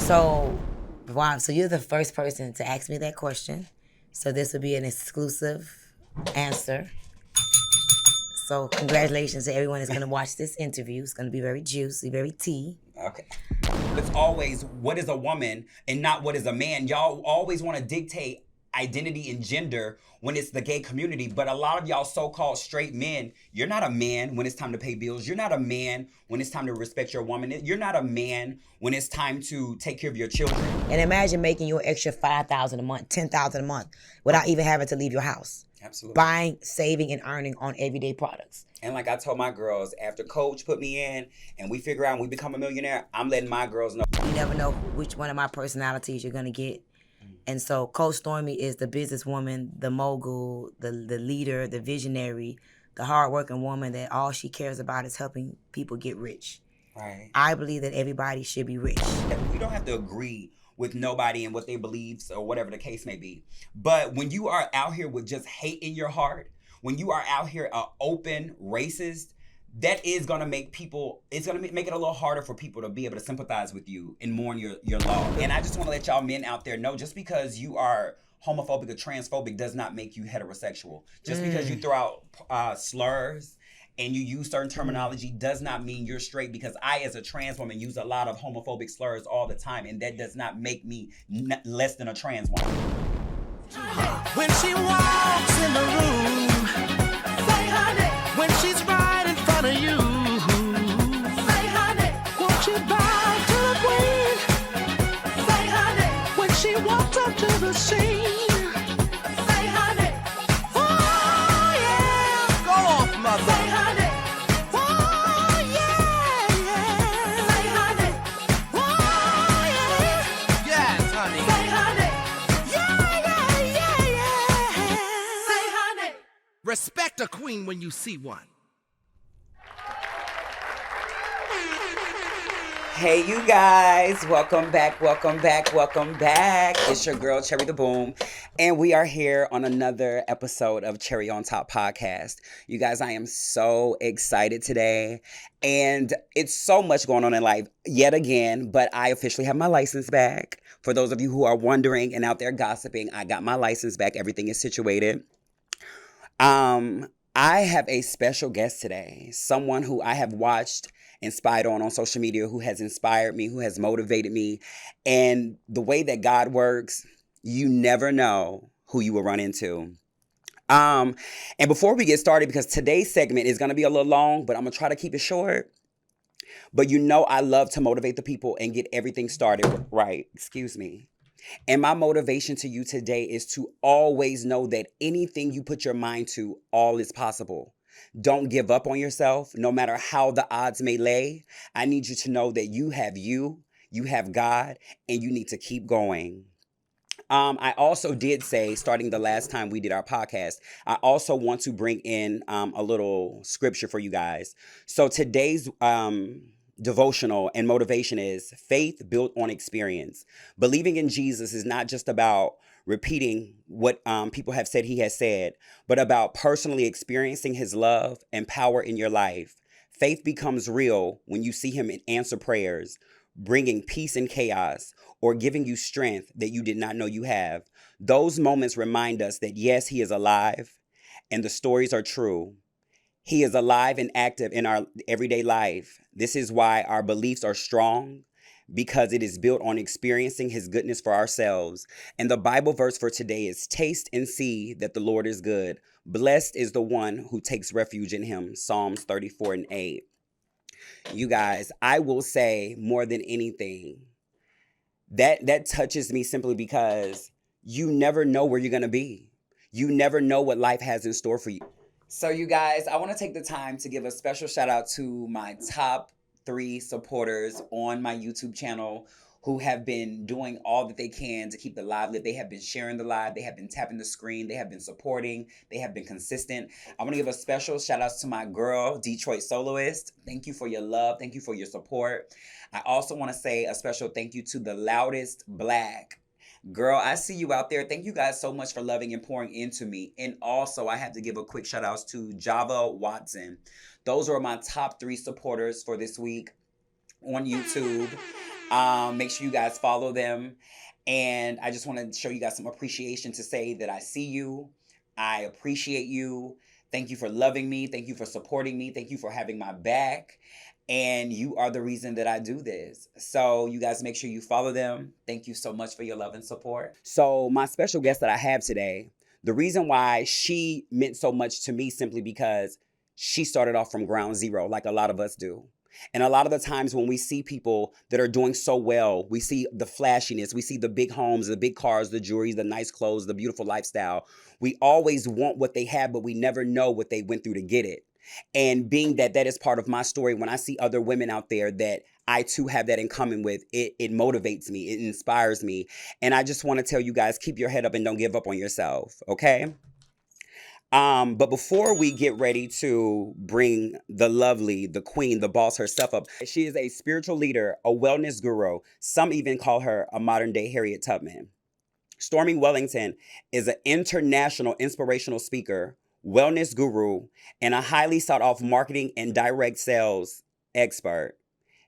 So, wow, so you're the first person to ask me that question. So this will be an exclusive answer. So congratulations to everyone that's going to watch this interview. It's going to be very juicy, very tea. Okay. It's always what is a woman and not what is a man. Y'all always want to dictate identity and gender when it's the gay community, but a lot of y'all so-called straight men, you're not a man when it's time to pay bills. You're not a man when it's time to respect your woman. You're not a man when it's time to take care of your children. And imagine making your extra $5,000 a month, $10,000 a month without even having to leave your house. Absolutely. Buying, saving, and earning on everyday products. And like I told my girls, after Coach put me in and we figure out and we become a millionaire, I'm letting my girls know. You never know which one of my personalities you're going to get. And so Coach Stormy is the businesswoman, the mogul, the leader, the visionary, the hardworking woman that all she cares about is helping people get rich. Right. I believe that everybody should be rich. We don't have to agree with nobody and what they believe or whatever the case may be. But when you are out here with just hate in your heart, when you are out here an open racist, that is going to make people, it's going to make it a little harder for people to be able to sympathize with you and mourn your law. And I just want to let y'all men out there know, just because you are homophobic or transphobic does not make you heterosexual. Just because you throw out slurs and you use certain terminology does not mean you're straight, because I, as a trans woman, use a lot of homophobic slurs all the time, and that does not make me less than a trans woman. When she walks in the room, say honey. When she's right in front of you, say honey. Won't you bow to the queen? Say honey. When she walks up to the scene, say honey. Oh yeah, go off, mother. Say honey. Oh yeah, yeah. Say honey. Oh yeah, yes, honey. Say honey. Respect a queen when you see one. Hey, you guys. Welcome back, welcome back, welcome back. It's your girl, Cherry the Boom. And we are here on another episode of Cherry on Top podcast. You guys, I am so excited today. And it's so much going on in life yet again, but I officially have my license back. For those of you who are wondering and out there gossiping, I got my license back. Everything is situated. I have a special guest today, someone who I have watched and spied on social media, who has inspired me, who has motivated me. And the way that God works, you never know who you will run into. And before we get started, because today's segment is going to be a little long, but I'm going to try to keep it short. But you know I love to motivate the people and get everything started right. Excuse me. And my motivation to you today is to always know that anything you put your mind to, all is possible. Don't give up on yourself, no matter how the odds may lay. I need you to know that you have God, and you need to keep going. I also did say, starting the last time we did our podcast, I also want to bring in a little scripture for you guys. So today's devotional and motivation is faith built on experience. Believing in Jesus is not just about repeating what people have said he has said, but about personally experiencing his love and power in your life. Faith becomes real when you see him answer prayers, bringing peace in chaos, or giving you strength that you did not know you have. Those moments remind us that yes, he is alive and the stories are true. He is alive and active in our everyday life. This is why our beliefs are strong, because it is built on experiencing his goodness for ourselves. And the Bible verse for today is, taste and see that the Lord is good. Blessed is the one who takes refuge in him. Psalms 34:8. You guys, I will say more than anything, that touches me simply because you never know where you're going to be. You never know what life has in store for you. So you guys, I want to take the time to give a special shout out to my top 3 supporters on my YouTube channel who have been doing all that they can to keep the live lit. They have been sharing the live. They have been tapping the screen. They have been supporting. They have been consistent. I want to give a special shout out to my girl, Detroit Soloist. Thank you for your love. Thank you for your support. I also want to say a special thank you to the Loudest Black. Girl, I see you out there. Thank you guys so much for loving and pouring into me. And also, I have to give a quick shout out to Java Watson. Those are my top 3 supporters for this week on YouTube. Make sure you guys follow them. And I just want to show you guys some appreciation to say that I see you. I appreciate you. Thank you for loving me. Thank you for supporting me. Thank you for having my back. And you are the reason that I do this. So you guys make sure you follow them. Thank you so much for your love and support. So my special guest that I have today, the reason why she meant so much to me simply because she started off from ground zero, like a lot of us do. And a lot of the times when we see people that are doing so well, we see the flashiness, we see the big homes, the big cars, the jewelry, the nice clothes, the beautiful lifestyle. We always want what they have, but we never know what they went through to get it. And being that is part of my story, when I see other women out there that I too have that in common with, it motivates me, it inspires me. And I just want to tell you guys, keep your head up and don't give up on yourself, okay? But before we get ready to bring the lovely, the queen, the boss herself up, she is a spiritual leader, a wellness guru. Some even call her a modern day Harriet Tubman. Stormy Wellington is an international inspirational speaker, wellness guru, and a highly sought after marketing and direct sales expert.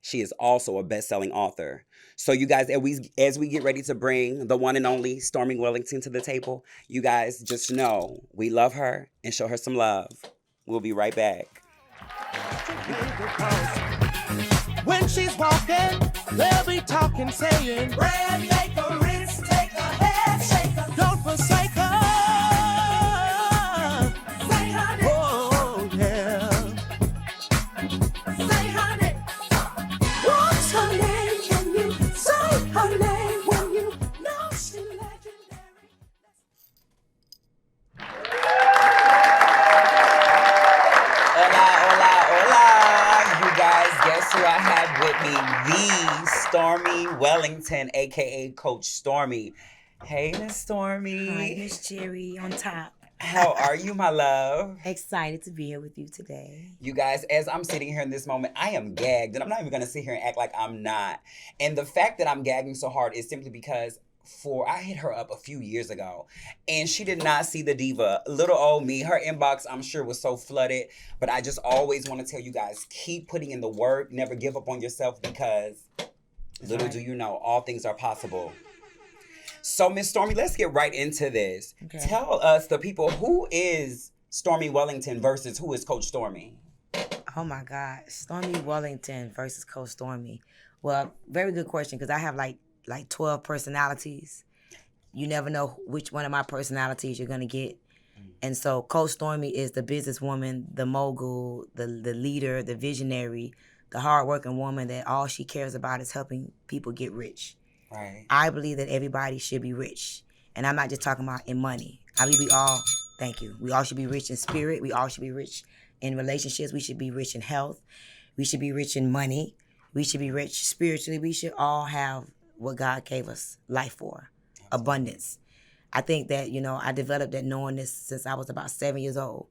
She is also a best-selling author. So you guys, as we get ready to bring the one and only Stormy Wellington to the table, you guys just know we love her and show her some love. We'll be right back. When she's walking, they'll be talking, saying, "Brand maker, wrist taker, head shaker, don't forsake her." Say, honey. Oh, yeah. Say, honey. What's her name? Can you say her name when you know she's legendary? Hola, hola, hola. You guys, guess who I have with me? The Stormy Wellington, a.k.a. Coach Stormy. Hey, Miss Stormy. Hi, Miss Cherry on top. How are you, my love? Excited to be here with you today. You guys, as I'm sitting here in this moment, I am gagged, and I'm not even going to sit here and act like I'm not. And the fact that I'm gagging so hard is simply because I hit her up a few years ago, and she did not see the diva. Little old me, her inbox, I'm sure, was so flooded. But I just always want to tell you guys, keep putting in the work. Never give up on yourself, because little do you know, all things are possible. So, Miss Stormy, let's get right into this. Okay. Tell us, the people, who is Stormy Wellington versus who is Coach Stormy? Oh my God, Stormy Wellington versus Coach Stormy. Well, very good question, because I have like 12 personalities. You never know which one of my personalities you're gonna get. And so Coach Stormy is the businesswoman, the mogul, the leader, the visionary, the hardworking woman that all she cares about is helping people get rich. Right. I believe that everybody should be rich. And I'm not just talking about in money. I believe we all should be rich in spirit. We all should be rich in relationships. We should be rich in health. We should be rich in money. We should be rich spiritually. We should all have what God gave us life for, abundance. I think that, I developed that knowing this since I was about 7 years old.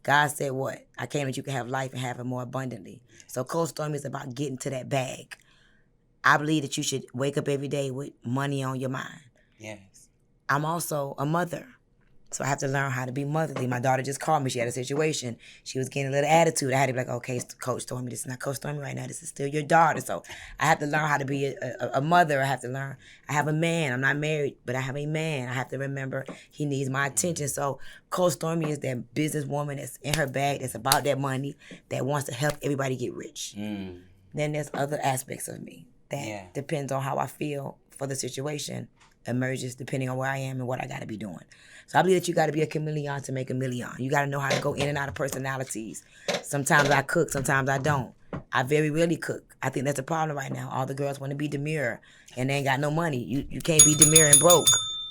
God said what? I came that you can have life and have it more abundantly. So Coach Stormy is about getting to that bag. I believe that you should wake up every day with money on your mind. Yes. I'm also a mother, so I have to learn how to be motherly. My daughter just called me. She had a situation. She was getting a little attitude. I had to be like, okay, Coach Stormy, this is not Coach Stormy right now. This is still your daughter. So I have to learn how to be a mother. I have to learn. I have a man. I'm not married, but I have a man. I have to remember he needs my attention. So Coach Stormy is that businesswoman that's in her bag, that's about that money, that wants to help everybody get rich. Then there's other aspects of me that depends on how I feel for the situation, emerges depending on where I am and what I got to be doing. So I believe that you got to be a chameleon to make a million. You got to know how to go in and out of personalities. Sometimes I cook, sometimes I don't. I very rarely cook. I think that's a problem right now. All the girls want to be demure and they ain't got no money. You can't be demure and broke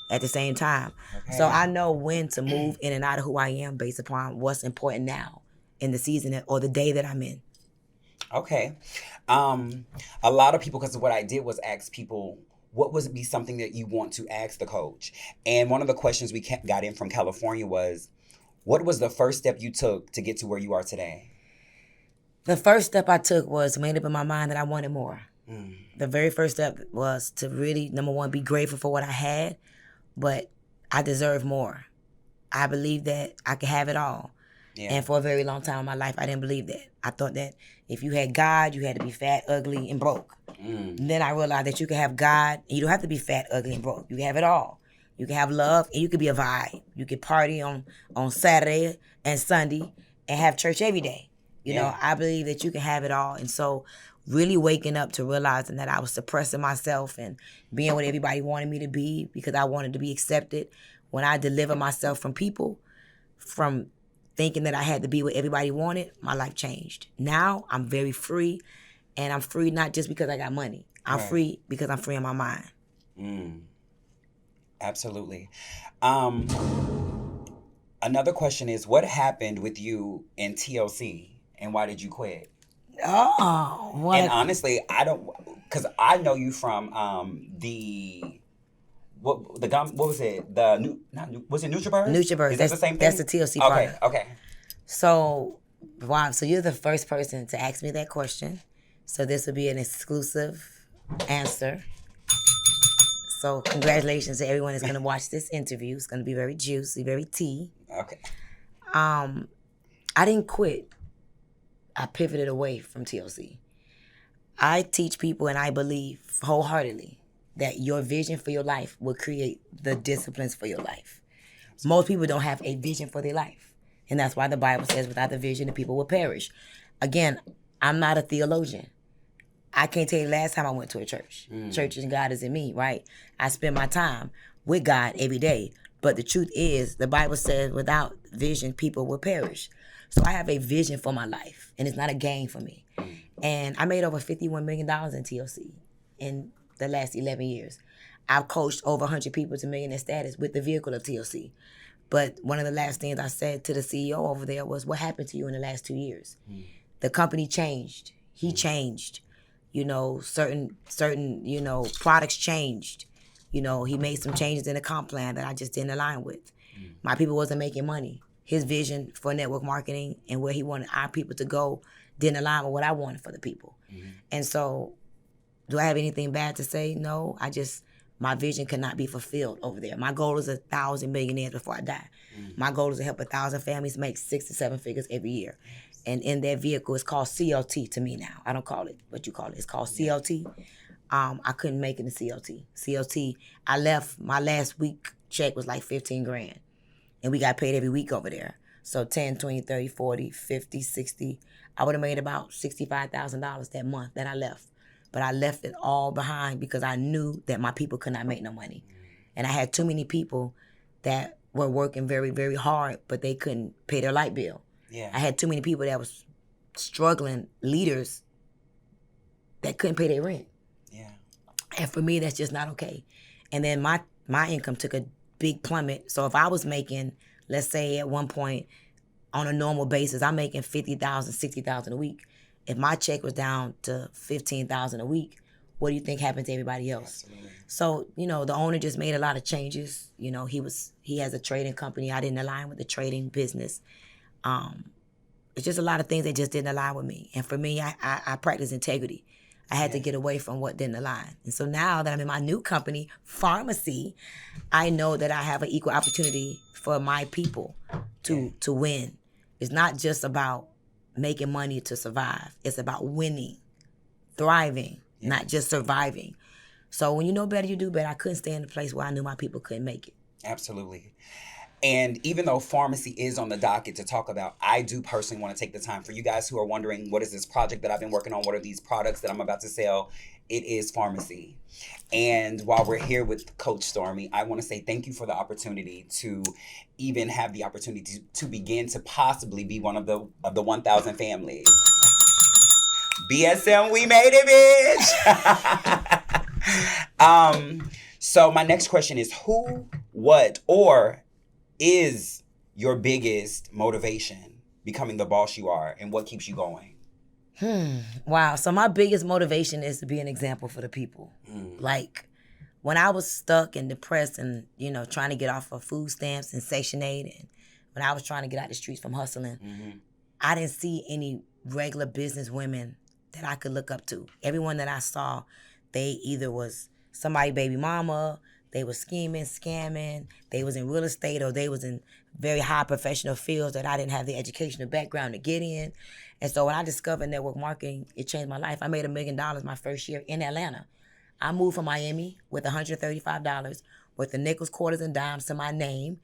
at the same time. Okay. So I know when to move in and out of who I am based upon what's important now in the season or the day that I'm in. Okay. A lot of people, because what I did was ask people, what would be something that you want to ask the coach? And one of the questions we got in from California was, what was the first step you took to get to where you are today? The first step I took was made up in my mind that I wanted more. The very first step was to really, number one, be grateful for what I had, but I deserve more. I believe that I could have it all. Yeah. And for a very long time in my life, I didn't believe that. I thought that if you had God, you had to be fat, ugly, and broke. And then I realized that you can have God, and you don't have to be fat, ugly, and broke. You can have it all. You can have love, and you can be a vibe. You can party on Saturday and Sunday and have church every day. You know, I believe that you can have it all. And so really waking up to realizing that I was suppressing myself and being what everybody wanted me to be because I wanted to be accepted. When I delivered myself from people, from thinking that I had to be what everybody wanted, my life changed. Now I'm very free, and I'm free not just because I got money. I'm free because I'm free in my mind. Absolutely. Another question is, what happened with you in TLC, and why did you quit? Oh, what? And honestly, I don't, because I know you from what was it? Was it NutriBurst? NutriBurst. Is that the same thing? That's the TLC Okay, product. okay. So, wow. So you're the first person to ask me that question. So this will be an exclusive answer. So congratulations to everyone that's going to watch this interview. It's going to be very juicy, very tea. Okay. I didn't quit. I pivoted away from TLC. I teach people, and I believe wholeheartedly that your vision for your life will create the disciplines for your life. Most people don't have a vision for their life. And that's why the Bible says without the vision, the people will perish. Again, I'm not a theologian. I can't tell you the last time I went to a church. Church and God is in me, right? I spend my time with God every day. But the truth is, the Bible says without vision, people will perish. So I have a vision for my life, and it's not a game for me. And I made over $51 million in TLC in the last 11 years. I've coached over 100 people to millionaire status with the vehicle of TLC. But one of the last things I said to the CEO over there was, what happened to you in the last 2 years? The company changed. He changed. You know, certain products changed. You know, he made some changes in the comp plan that I just didn't align with. My people wasn't making money. His vision for network marketing and where he wanted our people to go didn't align with what I wanted for the people. And so, do I have anything bad to say? No. My vision cannot be fulfilled over there. My goal is 1,000 millionaires before I die. My goal is to help 1,000 families make 6 to 7 figures every year. And in that vehicle, it's called CLT to me now. I don't call it what you call it. It's called CLT. I couldn't make it in CLT. CLT, I left, my last week check was like 15 grand. And we got paid every week over there. So 10, 20, 30, 40, 50, 60. I would have made about $65,000 that month that I left. But I left it all behind because I knew that my people could not make no money. And I had too many people that were working very, very hard, but they couldn't pay their light bill. Yeah. I had too many people that was struggling, leaders that couldn't pay their rent. Yeah. And for me, that's just not okay. And then my income took a big plummet. So if I was making, let's say at one point, on a normal basis, I'm making $50,000, $60,000 a week. If my check was down to $15,000 a week, what do you think happened to everybody else? Absolutely. So, you know, the owner just made a lot of changes. You know, he has a trading company. I didn't align with the trading business. It's just a lot of things that just didn't align with me. And for me, I practice integrity. I had to get away from what didn't align. And so now that I'm in my new company, Farmasi, I know that I have an equal opportunity for my people to win. It's not just about making money to survive. It's about winning, thriving, not just surviving. So when you know better, you do better. I couldn't stay in a place where I knew my people couldn't make it. Absolutely. And even though Farmasi is on the docket to talk about, I do personally want to take the time for you guys who are wondering, what is this project that I've been working on? What are these products that I'm about to sell? It is Farmasi. And while we're here with Coach Stormy, I want to say thank you for the opportunity to even have the opportunity to begin to possibly be one of the 1,000 families. BSM, we made it, bitch. So my next question is, who, what, or is your biggest motivation becoming the boss you are, and what keeps you going? Wow. So my biggest motivation is to be an example for the people. Like when I was stuck and depressed and, you know, trying to get off of food stamps and Section 8, and when I was trying to get out the streets from hustling, I didn't see any regular business women that I could look up to. Everyone that I saw, they either was somebody baby mama, They were scheming, scamming. They was in real estate or they was in very high professional fields that I didn't have the educational background to get in. And so when I discovered network marketing, it changed my life. I made $1 million my first year in Atlanta. I moved from Miami with $135 worth of nickels, quarters, and dimes to my name.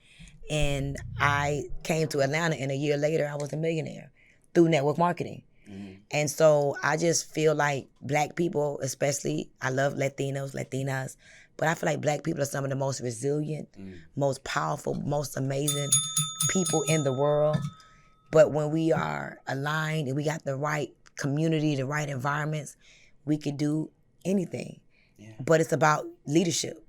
And I came to Atlanta, and a year later, I was a millionaire through network marketing. And so I just feel like Black people, especially, I love Latinos, Latinas, but I feel like Black people are some of the most resilient, most powerful, most amazing people in the world. But when we are aligned and we got the right community, the right environments, we could do anything. Yeah. But it's about leadership.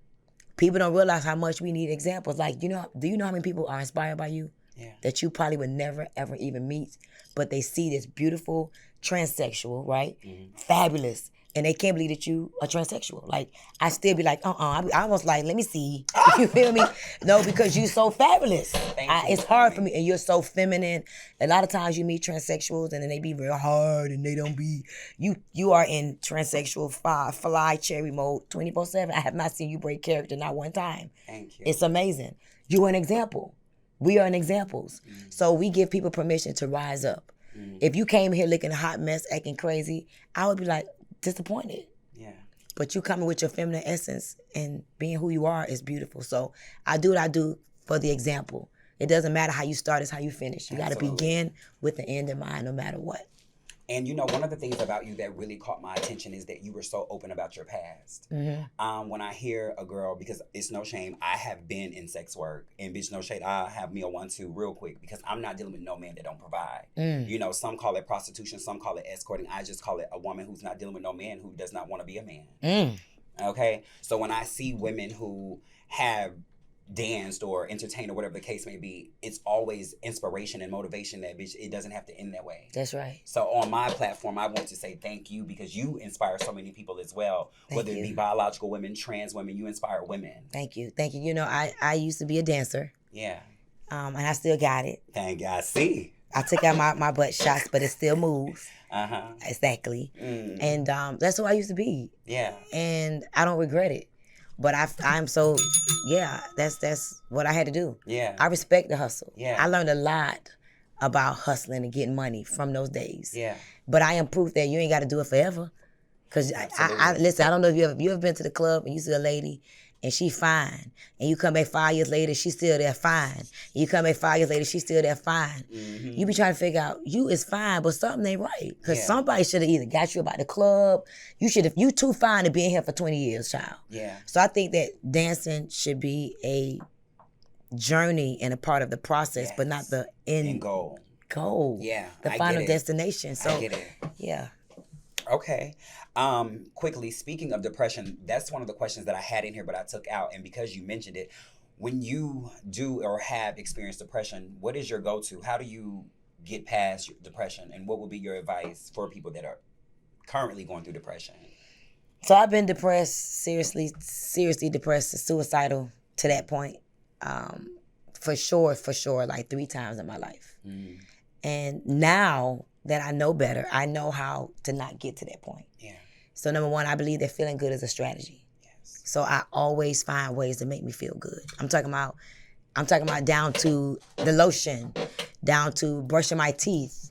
People don't realize how much we need examples. Like, do you know how many people are inspired by you? Yeah. That you probably would never, ever even meet, but they see this beautiful transsexual, right? Fabulous. And they can't believe that you are transsexual. Like, I still be like, I was like, let me see. You feel me? No, because you so fabulous. It's hard for me, and you're so feminine. A lot of times you meet transsexuals, and then they be real hard, and they don't be, you are in transsexual fly cherry mode 24/7. I have not seen you break character not one time. Thank you. It's amazing. You're an example. We are an examples. So we give people permission to rise up. If you came here looking a hot mess, acting crazy, I would be like, disappointed. Yeah. But you coming with your feminine essence and being who you are is beautiful. So I do what I do for the example. It doesn't matter how you start, it's how you finish. You got to begin with the end in mind no matter what. And one of the things about you that really caught my attention is that you were so open about your past. When I hear a girl, because it's no shame, I have been in sex work, and bitch, no shade, I have me a 1-2 real quick, because I'm not dealing with no man that don't provide. Some call it prostitution, some call it escorting. I just call it a woman who's not dealing with no man who does not want to be a man. Okay? So when I see women who have danced or entertained or whatever the case may be, it's always inspiration and motivation that, bitch, it doesn't have to end that way. That's right. So on my platform, I want to say thank you, because you inspire so many people as well. Whether it be biological women, trans women, you inspire women. Thank you. Thank you. I used to be a dancer. Yeah. And I still got it. Thank God. I see. I took out my butt shots, but it still moves. Exactly. And that's who I used to be. Yeah. And I don't regret it. But I'm so, that's what I had to do. Yeah. I respect the hustle. Yeah. I learned a lot about hustling and getting money from those days. Yeah. But I am proof that you ain't got to do it forever. Because listen, I don't know if you ever been to the club and you see a lady and she fine, and you come back 5 years later, she's still there fine. And you come back 5 years later, she's still there fine. You be trying to figure out, you is fine, but something ain't right. Because somebody should have either got you about the club. You too fine to be in here for 20 years, child. Yeah. So I think that dancing should be a journey and a part of the process, but not the end goal. Yeah. The final destination. So I get it. Yeah. Okay. Quickly, speaking of depression, that's one of the questions that I had in here, but I took out. And because you mentioned it, when you do or have experienced depression, what is your go-to? How do you get past your depression? And what would be your advice for people that are currently going through depression? So I've been depressed, seriously depressed, suicidal to that point. For sure, like 3 times in my life. And now that I know better, I know how to not get to that point. Yeah. So number one, I believe that feeling good is a strategy. Yes. So I always find ways to make me feel good. I'm talking about down to the lotion, down to brushing my teeth.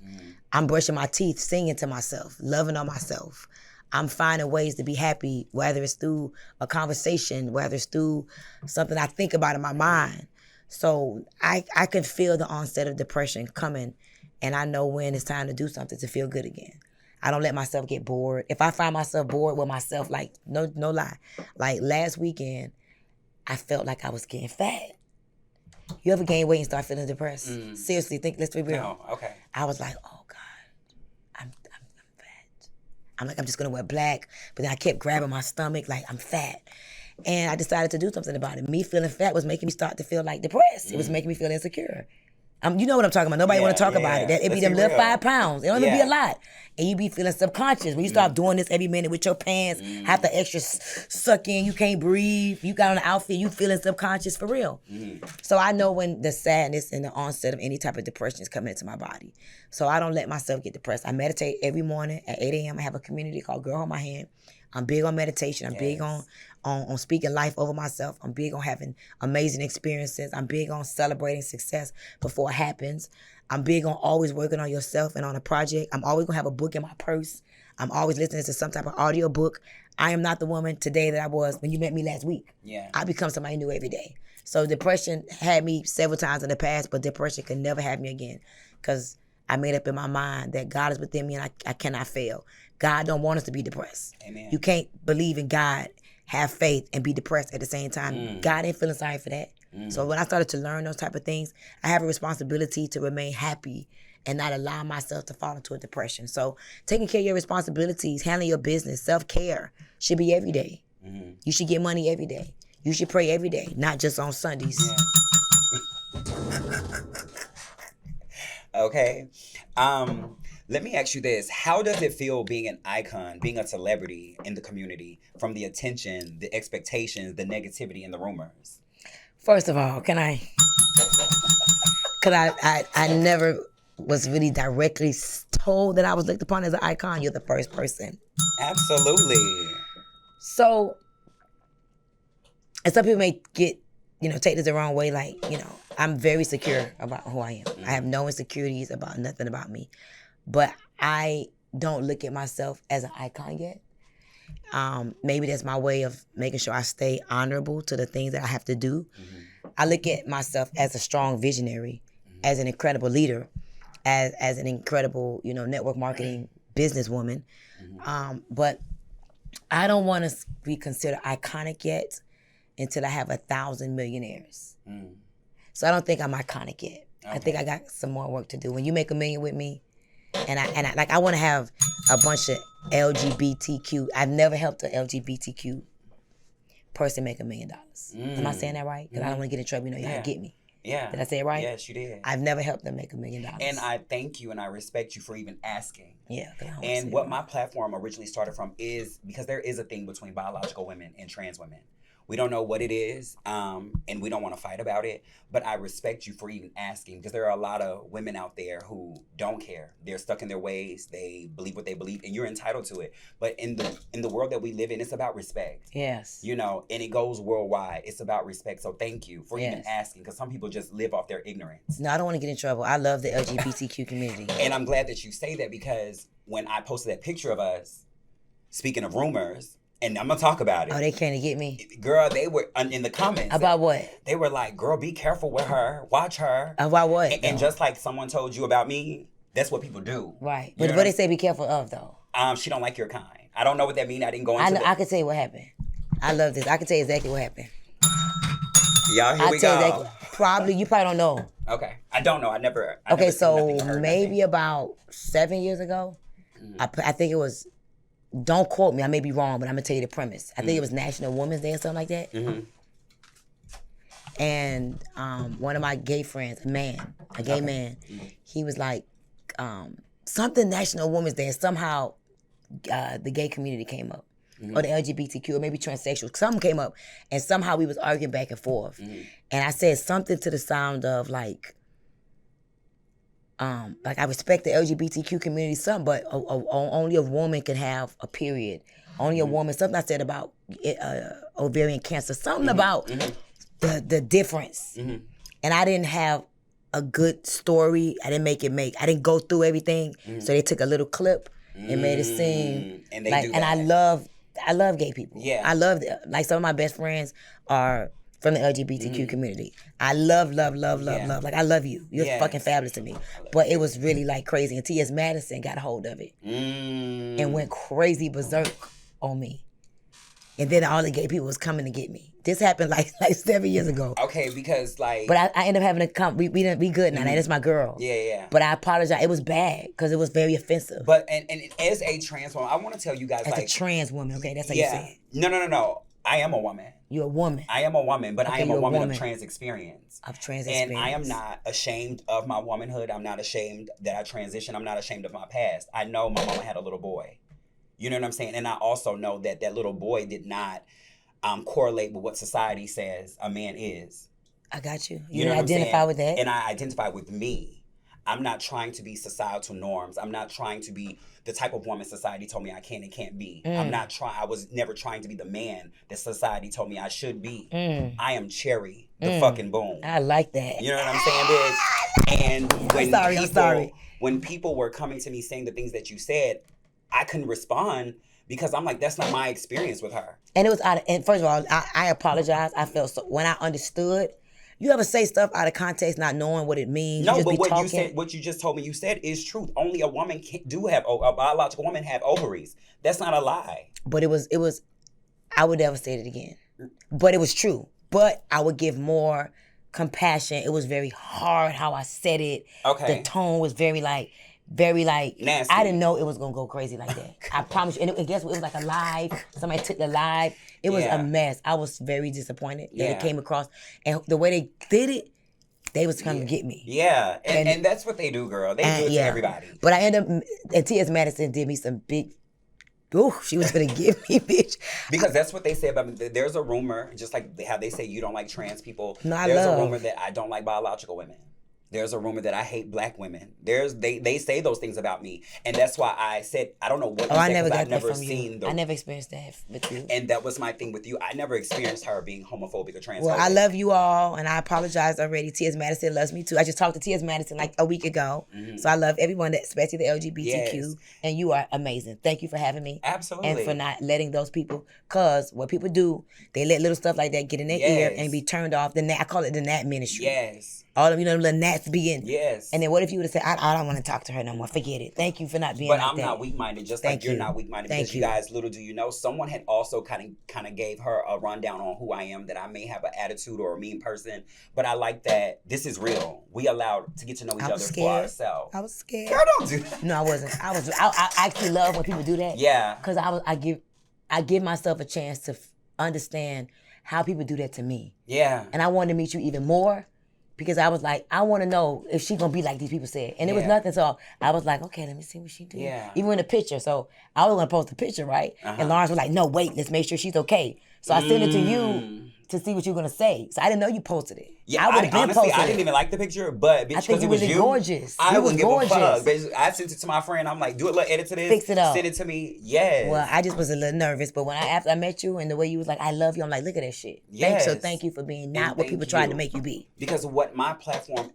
I'm brushing my teeth, singing to myself, loving on myself. I'm finding ways to be happy, whether it's through a conversation, whether it's through something I think about in my mind. So I can feel the onset of depression coming, and I know when it's time to do something to feel good again. I don't let myself get bored. If I find myself bored with myself, like, no lie, like last weekend, I felt like I was getting fat. You ever gain weight and start feeling depressed? Seriously, let's be real. No, okay. I was like, oh God, I'm fat. I'm like, I'm just gonna wear black, but then I kept grabbing my stomach like I'm fat. And I decided to do something about it. Me feeling fat was making me start to feel like depressed. It was making me feel insecure. You know what I'm talking about. Nobody want to talk about it. It be them little 5 pounds. It don't even be a lot. And you be feeling subconscious. When you start doing this every minute with your pants, have to extra suck in, you can't breathe, you got on an outfit, you feeling subconscious for real. So I know when the sadness and the onset of any type of depression is coming into my body. So I don't let myself get depressed. I meditate every morning at 8 a.m. I have a community called Girl Hold My Hand. I'm big on meditation. I'm big on on speaking life over myself. I'm big on having amazing experiences. I'm big on celebrating success before it happens. I'm big on always working on yourself and on a project. I'm always gonna have a book in my purse. I'm always listening to some type of audio book. I am not the woman today that I was when you met me last week. Yeah. I become somebody new every day. So depression had me several times in the past, but depression can never have me again, because I made up in my mind that God is within me and I cannot fail. God don't want us to be depressed. Amen. You can't believe in God, have faith, and be depressed at the same time. God ain't feeling sorry for that. So when I started to learn those type of things, I have a responsibility to remain happy and not allow myself to fall into a depression. So taking care of your responsibilities, handling your business, self-care should be every day. You should get money every day. You should pray every day, not just on Sundays. Yeah. Okay. Let me ask you this. How does it feel being an icon, being a celebrity in the community, from the attention, the expectations, the negativity, and the rumors? First of all, because I never was really directly told that I was looked upon as an icon. You're the first person. Absolutely. So, and some people may take this the wrong way. Like, I'm very secure about who I am. I have no insecurities about nothing about me. But I don't look at myself as an icon yet. Maybe that's my way of making sure I stay honorable to the things that I have to do. I look at myself as a strong visionary, as an incredible leader, as an incredible, network marketing businesswoman. But I don't want to be considered iconic yet until I have 1,000 millionaires. So I don't think I'm iconic yet. Okay. I think I got some more work to do. When you make $1 million with me, and I want to have a bunch of LGBTQ. I've never helped a LGBTQ person make $1 million. Am I saying that right? Because I don't want to get in trouble. You gotta get me. Yeah. Did I say it right? Yes, you did. I've never helped them make $1 million. And I thank you and I respect you for even asking. Yeah. And what my platform originally started from is because there is a thing between biological women and trans women. We don't know what it is, and we don't want to fight about it. But I respect you for even asking, because there are a lot of women out there who don't care. They're stuck in their ways. They believe what they believe, and you're entitled to it. But in the world that we live in, it's about respect. Yes. And it goes worldwide. It's about respect. So thank you for even asking, because some people just live off their ignorance. No, I don't want to get in trouble. I love the LGBTQ community. And I'm glad that you say that, because when I posted that picture of us, speaking of rumors, and I'm going to talk about it. Oh, they came to get me? Girl, they were in the comments. About what? They were like, girl, be careful with her. Watch her. About what? And just like someone told you about me, that's what people do. Right. But what they say be careful of, though? She don't like your kind. I don't know what that means. I didn't go into it. I can tell you what happened. I love this. I can tell you exactly what happened. Y'all, here we go. Exactly. You probably don't know. Okay. I don't know. I never so maybe about 7 years ago, I think it was, don't quote me, I may be wrong, but I'm going to tell you the premise. I think it was National Women's Day or something like that. And one of my gay friends, a gay man, he was like, something National Women's Day, and somehow the gay community came up. Or the LGBTQ, or maybe transsexual. Something came up, and somehow we was arguing back and forth. And I said something to the sound of like I respect the LGBTQ community some, but only a woman can have a period. Only a woman. Something I said about ovarian cancer. Something about the difference. And I didn't have a good story. I didn't go through everything. So they took a little clip and made it seem and they like. do and that. I love gay people. Yeah. I love like some of my best friends are from the LGBTQ community. I love. Like, I love you. You're fucking fabulous to me. But it was really like crazy. And T.S. Madison got a hold of it and went crazy berserk on me. And then all the gay people was coming to get me. This happened like 7 years ago. Okay, because like. But I ended up having to we good now. That's my girl. Yeah. But I apologize. It was bad because it was very offensive. But and as a trans woman, I want to tell you guys, as like, a trans woman, okay, that's how you say it. No. I am a woman. You're a woman. I am a woman, but okay, I am a woman of trans experience. Of trans experience. And I am not ashamed of my womanhood. I'm not ashamed that I transitioned. I'm not ashamed of my past. I know my mama had a little boy. You know what I'm saying? And I also know that that little boy did not correlate with what society says a man is. I got you. You know identify with that? And I identify with me. I'm not trying to be societal norms. I'm not trying to be the type of woman society told me I can and can't be. I was never trying to be the man that society told me I should be. I am Cherry, the fucking boom. I like that. You know what I'm saying, bitch? And I'm when people were coming to me saying the things that you said, I couldn't respond because I'm like, that's not my experience with her. And it was and first of all, I apologize. I felt so when I understood. You ever say stuff out of context, not knowing what it means? No, but what you just told me you said is truth. Only a woman a biological woman have ovaries. That's not a lie. But it was. I would never say it again. But it was true. But I would give more compassion. It was very hard how I said it. Okay. The tone was very nasty. I didn't know it was gonna go crazy like that. I promise you. And guess what? It was like a live. Somebody took the live. It was a mess. I was very disappointed that it came across. And the way they did it, they was trying to get me. Yeah. And that's what they do, girl. They do it to everybody. But I ended up, and T.S. Madison did me some big, she was gonna give me, bitch. Because that's what they say about me. There's a rumor, just like how they say you don't like trans people. No, there's a rumor that I don't like biological women. There's a rumor that I hate black women. They say those things about me, and that's why I said I don't know what. I never got I've never that from seen you. I never experienced that with you. And that was my thing with you. I never experienced her being homophobic or transphobic. Well, I love you all, and I apologize already. T.S. Madison loves me too. I just talked to T.S. Madison like a week ago, so I love everyone, especially the LGBTQ, and you are amazing. Thank you for having me. Absolutely. And for not letting those people, because what people do, they let little stuff like that get in their ear and be turned off. I call it the Nat ministry. Yes. All of them little gnats be in. Yes. And then what if you would have said, I don't want to talk to her no more. Forget it. Thank you for not being but like I'm that. not weak-minded, just like you're not weak-minded. Because you guys, little do you know, someone had also kind of gave her a rundown on who I am, that I may have an attitude or a mean person. But I like that this is real. We allowed to get to know each other for ourselves. I was scared. Girl, don't do that. No, I wasn't. I actually love when people do that. Yeah. Because I give myself a chance to understand how people do that to me. Yeah. And I wanted to meet you even more. Because I was like, I want to know if she's going to be like these people said. And it was nothing. So I was like, okay, let me see what she do. Yeah. Even in the picture. So I was going to post the picture, right? And Lawrence was like, no, wait, let's make sure she's okay. So I sent it to you to see what you're going to say. So I didn't know you posted it. Yeah, I didn't even like the picture, but bitch, because it was you, gorgeous. I wouldn't give a fuck. Bitch, I sent it to my friend. I'm like, do a little edit to this. Fix it up. Send it to me. Yes. Well, I just was a little nervous, but after I met you and the way you was like, I love you, I'm like, look at that shit. Yes. So thank you for being not what people tried to make you be. Because what my platform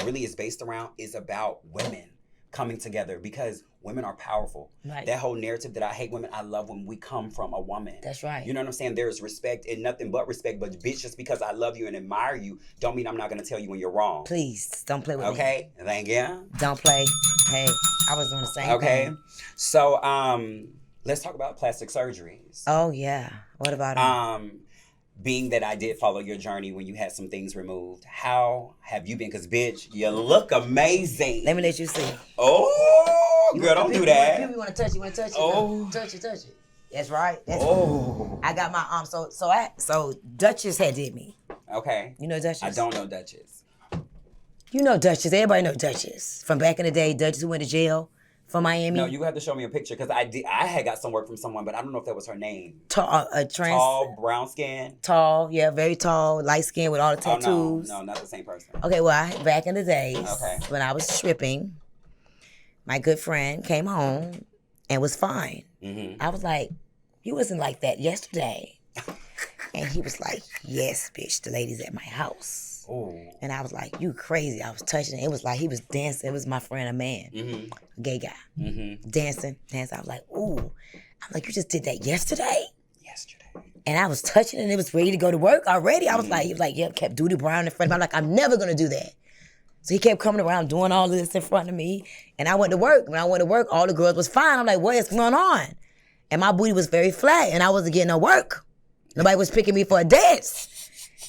really is based around is about women coming together, because women are powerful. Right. That whole narrative that I hate women, I love when we come from a woman. That's right. You know what I'm saying? There's respect and nothing but respect. But bitch, just because I love you and admire you, don't mean I'm not gonna tell you when you're wrong. Please, don't play with me. Okay? Thank you. Don't play. Hey, I was doing the same thing. Okay. So let's talk about plastic surgeries. Oh yeah. What about it? Being that I did follow your journey when you had some things removed, how have you been? Because, bitch, you look amazing. Let me let you see. Oh, girl, don't do that. You want to touch it? Want to touch it? Oh. Touch it. That's right. Oh. I got my So Duchess had did me. Okay. You know Duchess? I don't know Duchess. You know Duchess. Everybody know Duchess. From back in the day, Duchess who went to jail from Miami. No, you have to show me a picture, because I had got some work from someone, but I don't know if that was her name. Tall, brown skin. Tall, yeah, very tall, light skin with all the tattoos. Oh, no, not the same person. Okay, well, back in the days, when I was stripping, my good friend came home and was fine. Mm-hmm. I was like, you wasn't like that yesterday. And he was like, yes, bitch, the lady's at my house. Ooh. And I was like, you crazy. I was touching it. It was like he was dancing. It was my friend, a man, a gay guy, dancing. I was like, ooh. I'm like, you just did that yesterday? Yesterday. And I was touching it and it was ready to go to work already. I was like, he was like, yeah, kept Duty Brown in front of me. I'm like, I'm never going to do that. So he kept coming around doing all this in front of me. And I went to work. When I went to work, all the girls was fine. I'm like, what is going on? And my booty was very flat and I wasn't getting no work. Nobody was picking me for a dance.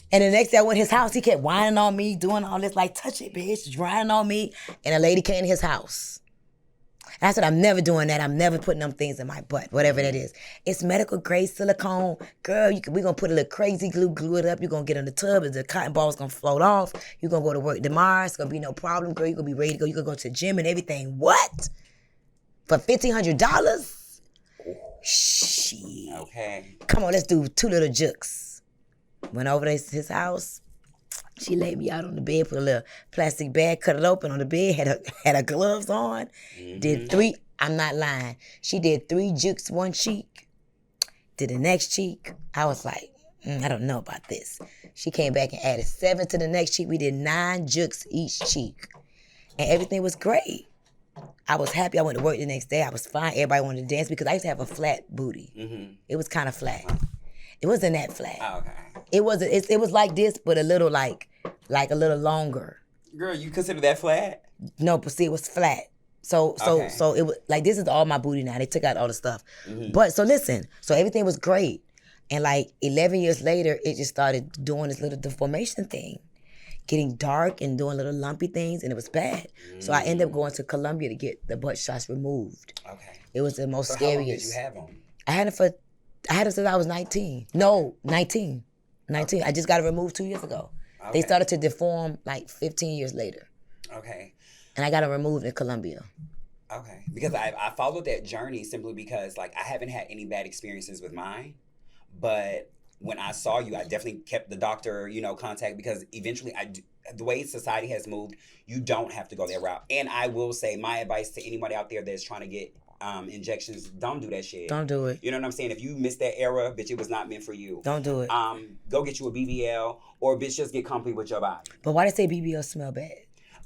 And the next day I went to his house, he kept whining on me, doing all this, like, touch it, bitch, whining on me. And a lady came to his house. And I said, I'm never doing that. I'm never putting them things in my butt, whatever that is. It's medical grade silicone. Girl, we're going to put a little crazy glue it up. You're going to get in the tub. The cotton ball's going to float off. You're going to go to work tomorrow. It's going to be no problem, girl. You're going to be ready to go. You're going to go to the gym and everything. What? For $1,500? Shit. Okay. Come on, let's do 2 little jukes. Went over to his house. She laid me out on the bed, put a little plastic bag, cut it open on the bed, had her gloves on, did 3, I'm not lying, she did 3 jukes one cheek, did the next cheek. I was like, I don't know about this. She came back and added 7 to the next cheek. We did 9 jukes each cheek. And everything was great. I was happy. I went to work the next day. I was fine. Everybody wanted to dance because I used to have a flat booty. It was kind of flat. It wasn't that flat. Oh, okay. It wasn't. It was like this, but a little like a little longer. Girl, you consider that flat? No, but see, it was flat. So it was like, this is all my booty now. They took out all the stuff. But so listen, so everything was great. And like 11 years later, it just started doing this little deformation thing, getting dark and doing little lumpy things, and it was bad. So I ended up going to Colombia to get the butt shots removed. Okay. It was the most So scariest. how long did you have them? I had it since I was 19. No, 19. 19. I just got it removed 2 years ago. Okay. They started to deform like 15 years later. Okay. And I got it removed in Colombia. Okay. Because I followed that journey simply because like I haven't had any bad experiences with mine. But when I saw you, I definitely kept the doctor, contact, because eventually the way society has moved, you don't have to go that route. And I will say, my advice to anybody out there that's trying to get injections, don't do that shit. Don't do it. You know what I'm saying? If you missed that era, bitch, it was not meant for you. Don't do it. Go get you a BBL, or bitch, just get comfy with your body. But why they say BBL smell bad?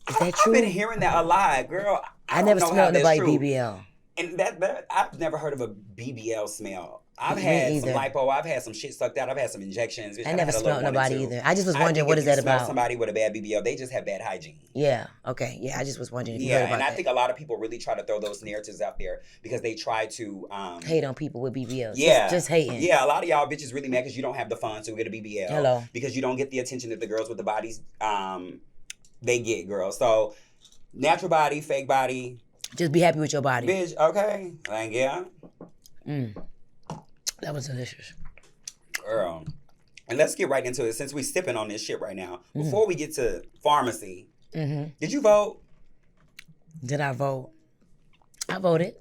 Is that true? I've been hearing that a lot, girl. I never don't know smelled how that's nobody true. BBL. And that I've never heard of a BBL smell. I've Me had some either. lipo. I've had some shit sucked out. I've had some injections. Bitch, I I've never had a smelled little one or nobody two. either. I just was I wondering, think what if is that you smell about? Somebody with a bad BBL, they just have bad hygiene. Yeah. Okay. Yeah. I just was wondering if you heard Yeah, about and I that. think a lot of people really try to throw those narratives out there because they try to Hate on people with BBLs. Yeah, Just hating. Yeah, a lot of y'all bitches really mad because you don't have the funds to get a BBL. Hello. Because you don't get the attention that the girls with the bodies they get, girl. So natural body, fake body, Just be happy with your body. bitch. Okay, like yeah, That was delicious. girl. And let's get right into it since we sipping on this shit right now. Before we get to Farmasi, did you vote? Did I vote? I voted.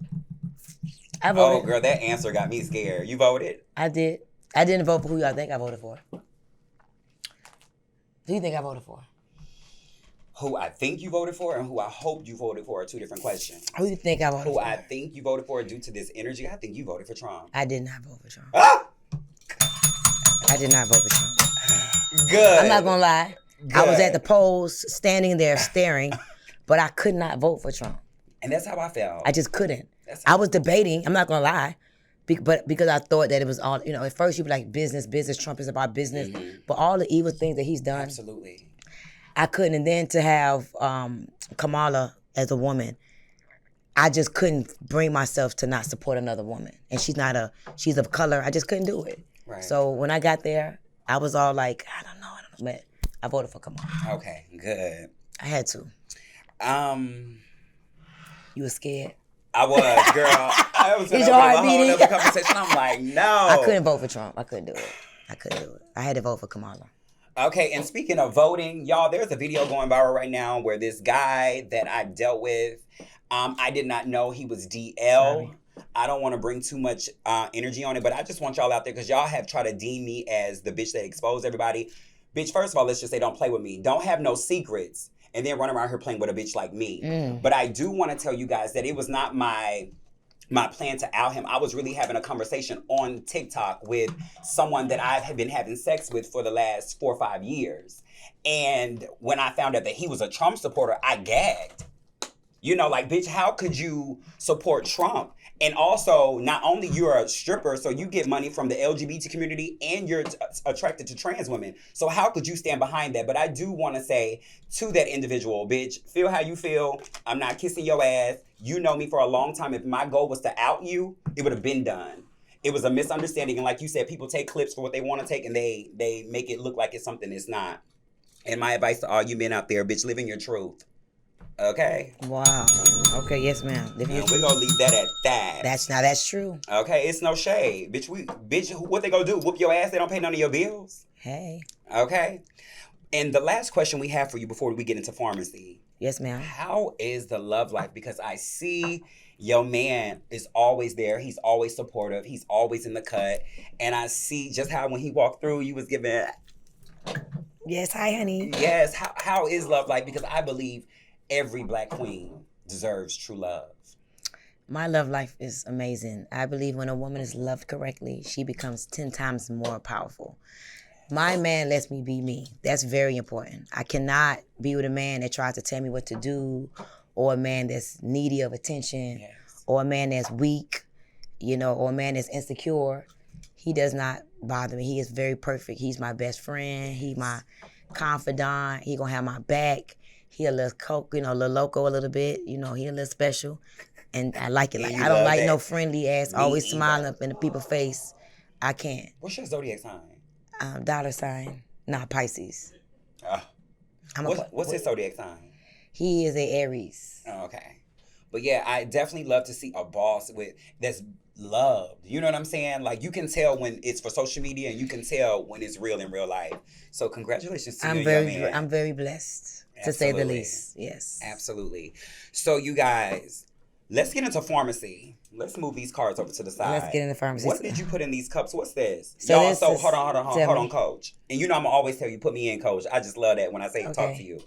I Oh, voted. girl, that answer got me scared. You voted? I did. I didn't vote for who I think I voted for. Who do you think I voted for? Who I think you voted for and who I hope you voted for are two different questions. Who do you think I voted Who for? I think you voted for due to this energy, I think you voted for Trump. I did not vote for Trump. Ah! I did not vote for Trump. Good. I'm not gonna lie. I was Good. at the polls, standing there staring, but I could not vote for Trump. And that's how I felt. I just couldn't. That's I was debating. I'm not gonna lie, but because I thought that it was all, at first you'd be like business. Trump is about business, but all the evil things that he's done, Absolutely. I couldn't. And then to have Kamala as a woman, I just couldn't bring myself to not support another woman. And she's of color. I just couldn't do it. Right. So when I got there, I was all like, I don't know, but I voted for Kamala. Okay, good. I had to. You were scared? I was, girl. I was Is gonna your have heart a whole beating? other conversation. I'm like, no. I couldn't vote for Trump. I couldn't do it. I had to vote for Kamala. Okay, and speaking of voting, y'all, there's a video going viral right now where this guy that I dealt with, I did not know he was DL. Sorry. I don't want to bring too much energy on it, but I just want y'all out there because y'all have tried to deem me as the bitch that exposed everybody. Bitch, first of all, let's just say don't play with me. Don't have no secrets and then run around here playing with a bitch like me. But I do want to tell you guys that it was not my plan to out him. I was really having a conversation on TikTok with someone that I've been having sex with for the last 4 or 5 years. And when I found out that he was a Trump supporter, I gagged. Like, bitch, how could you support Trump? And also, not only you're a stripper, so you get money from the LGBT community and you're attracted to trans women. So how could you stand behind that? But I do want to say to that individual, bitch, feel how you feel. I'm not kissing your ass. You know me for a long time. If my goal was to out you, it would have been done. It was a misunderstanding. And like you said, people take clips for what they want to take and they make it look like it's something it's not. And my advice to all you men out there, bitch, live in your truth. Okay? Wow. Okay, yes, ma'am. And we're going to leave that at that. That's true. Okay? It's no shade. Bitch, what they going to do? Whoop your ass? They don't pay none of your bills? Hey. Okay? And the last question we have for you before we get into Farmasi. Yes, ma'am. How is the love life? Because I see your man is always there. He's always supportive. He's always in the cut. And I see just how when he walked through, you was giving... Yes, hi, honey. Yes, how is love like? Because I believe every black queen deserves true love. My love life is amazing. I believe when a woman is loved correctly, she becomes 10 times more powerful. My man lets me be me. That's very important. I cannot be with a man that tries to tell me what to do, or a man that's needy of attention, Yes. or a man that's weak, or a man that's insecure. He does not bother me. He is very perfect. He's my best friend. He my confidant. He gonna have my back. He a little coke, a little loco a little bit. He a little special. And I like it. Like, I don't like no friendly ass, always smiling up in the people's face. I can't. What's your zodiac sign? Dollar sign. Nah, Pisces. What's his zodiac sign? He is a Aries. Oh, okay. But yeah, I definitely love to see a boss that's loved. You know what I'm saying? Like, you can tell when it's for social media, and you can tell when it's real in real life. So congratulations to you, young man. I'm very blessed, to say the least. Yes. Absolutely. So you guys, let's get into Farmasi. Let's move these cards over to the side. Let's get into Farmasi. What did you put in these cups? What's this? So hold on, Coach. And I'm gonna always tell you, put me in, Coach. I just love that when I say talk to you.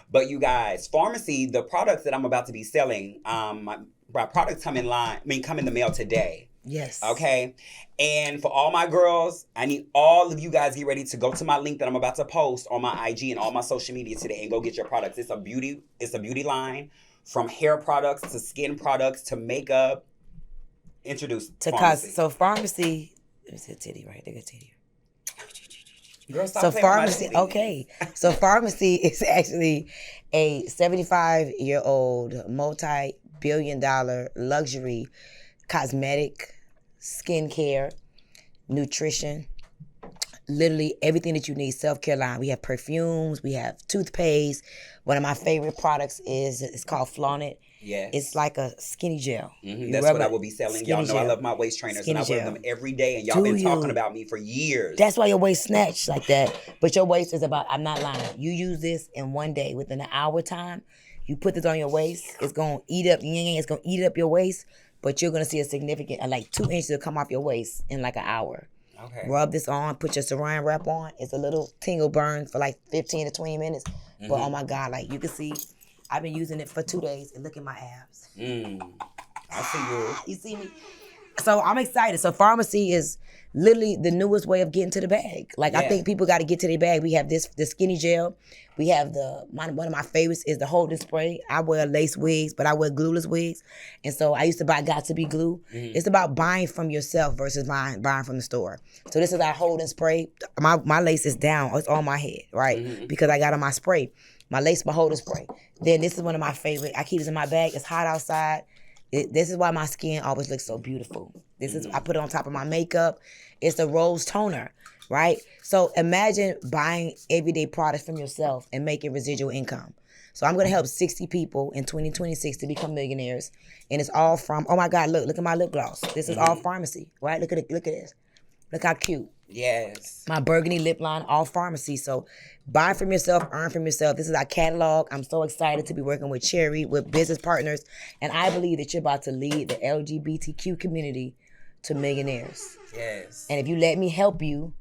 But you guys, Farmasi, the products that I'm about to be selling, my products come in the mail today. Yes. Okay. And for all my girls, I need all of you guys get ready to go to my link that I'm about to post on my IG and all my social media today and go get your products. It's a beauty line, from hair products to skin products to makeup. Introduce to Farmasi. So Farmasi, there's a titty right there, titty. Girl, stop so Farmasi, okay. So Farmasi is actually a 75-year-old multi-billion-dollar luxury cosmetic, skincare, nutrition, literally everything that you need, self-care line. We have perfumes, we have toothpaste. One of my favorite products it's called Flaunt It. Yes. It's like a skinny gel. Mm-hmm. That's what I will be selling. Y'all know I love my waist trainers, and I wear them every day, and y'all been talking about me for years. That's why your waist snatched like that. But your waist is I'm not lying. You use this in one day, within an hour time, you put this on your waist, it's going to eat up, it's going to eat up your waist, but you're going to see a significant, like 2 inches will come off your waist in like an hour. Okay. Rub this on, put your saran wrap on. It's a little tingle burn for like 15 to 20 minutes. Mm-hmm. But oh my God, like you can see, I've been using it for 2 days, and look at my abs. I see you. You see me? So I'm excited. So Farmasi is literally the newest way of getting to the bag. Like, I think people got to get to their bag. We have the skinny gel. We have one of my favorites is the holding spray. I wear lace wigs, but I wear glueless wigs. And so I used to buy Got to Be Glue. Mm-hmm. It's about buying from yourself versus buying from the store. So this is our holding spray. My lace is down. It's on my head, right? Mm-hmm. Because I got on my spray. My lace, my holding spray. Then this is one of my favorite. I keep this in my bag. It's hot outside. This is why my skin always looks so beautiful. I put it on top of my makeup. It's a rose toner, right? So imagine buying everyday products from yourself and making residual income. So I'm gonna help 60 people in 2026 to become millionaires. And it's all from, oh my God, look at my lip gloss. This is all Farmasi, right? Look at this. Look how cute. Yes. My burgundy lip line, all Farmasi. So buy from yourself, earn from yourself. This is our catalog. I'm so excited to be working with Cherry, with business partners. And I believe that you're about to lead the LGBTQ community to millionaires. Yes. And if you let me help you,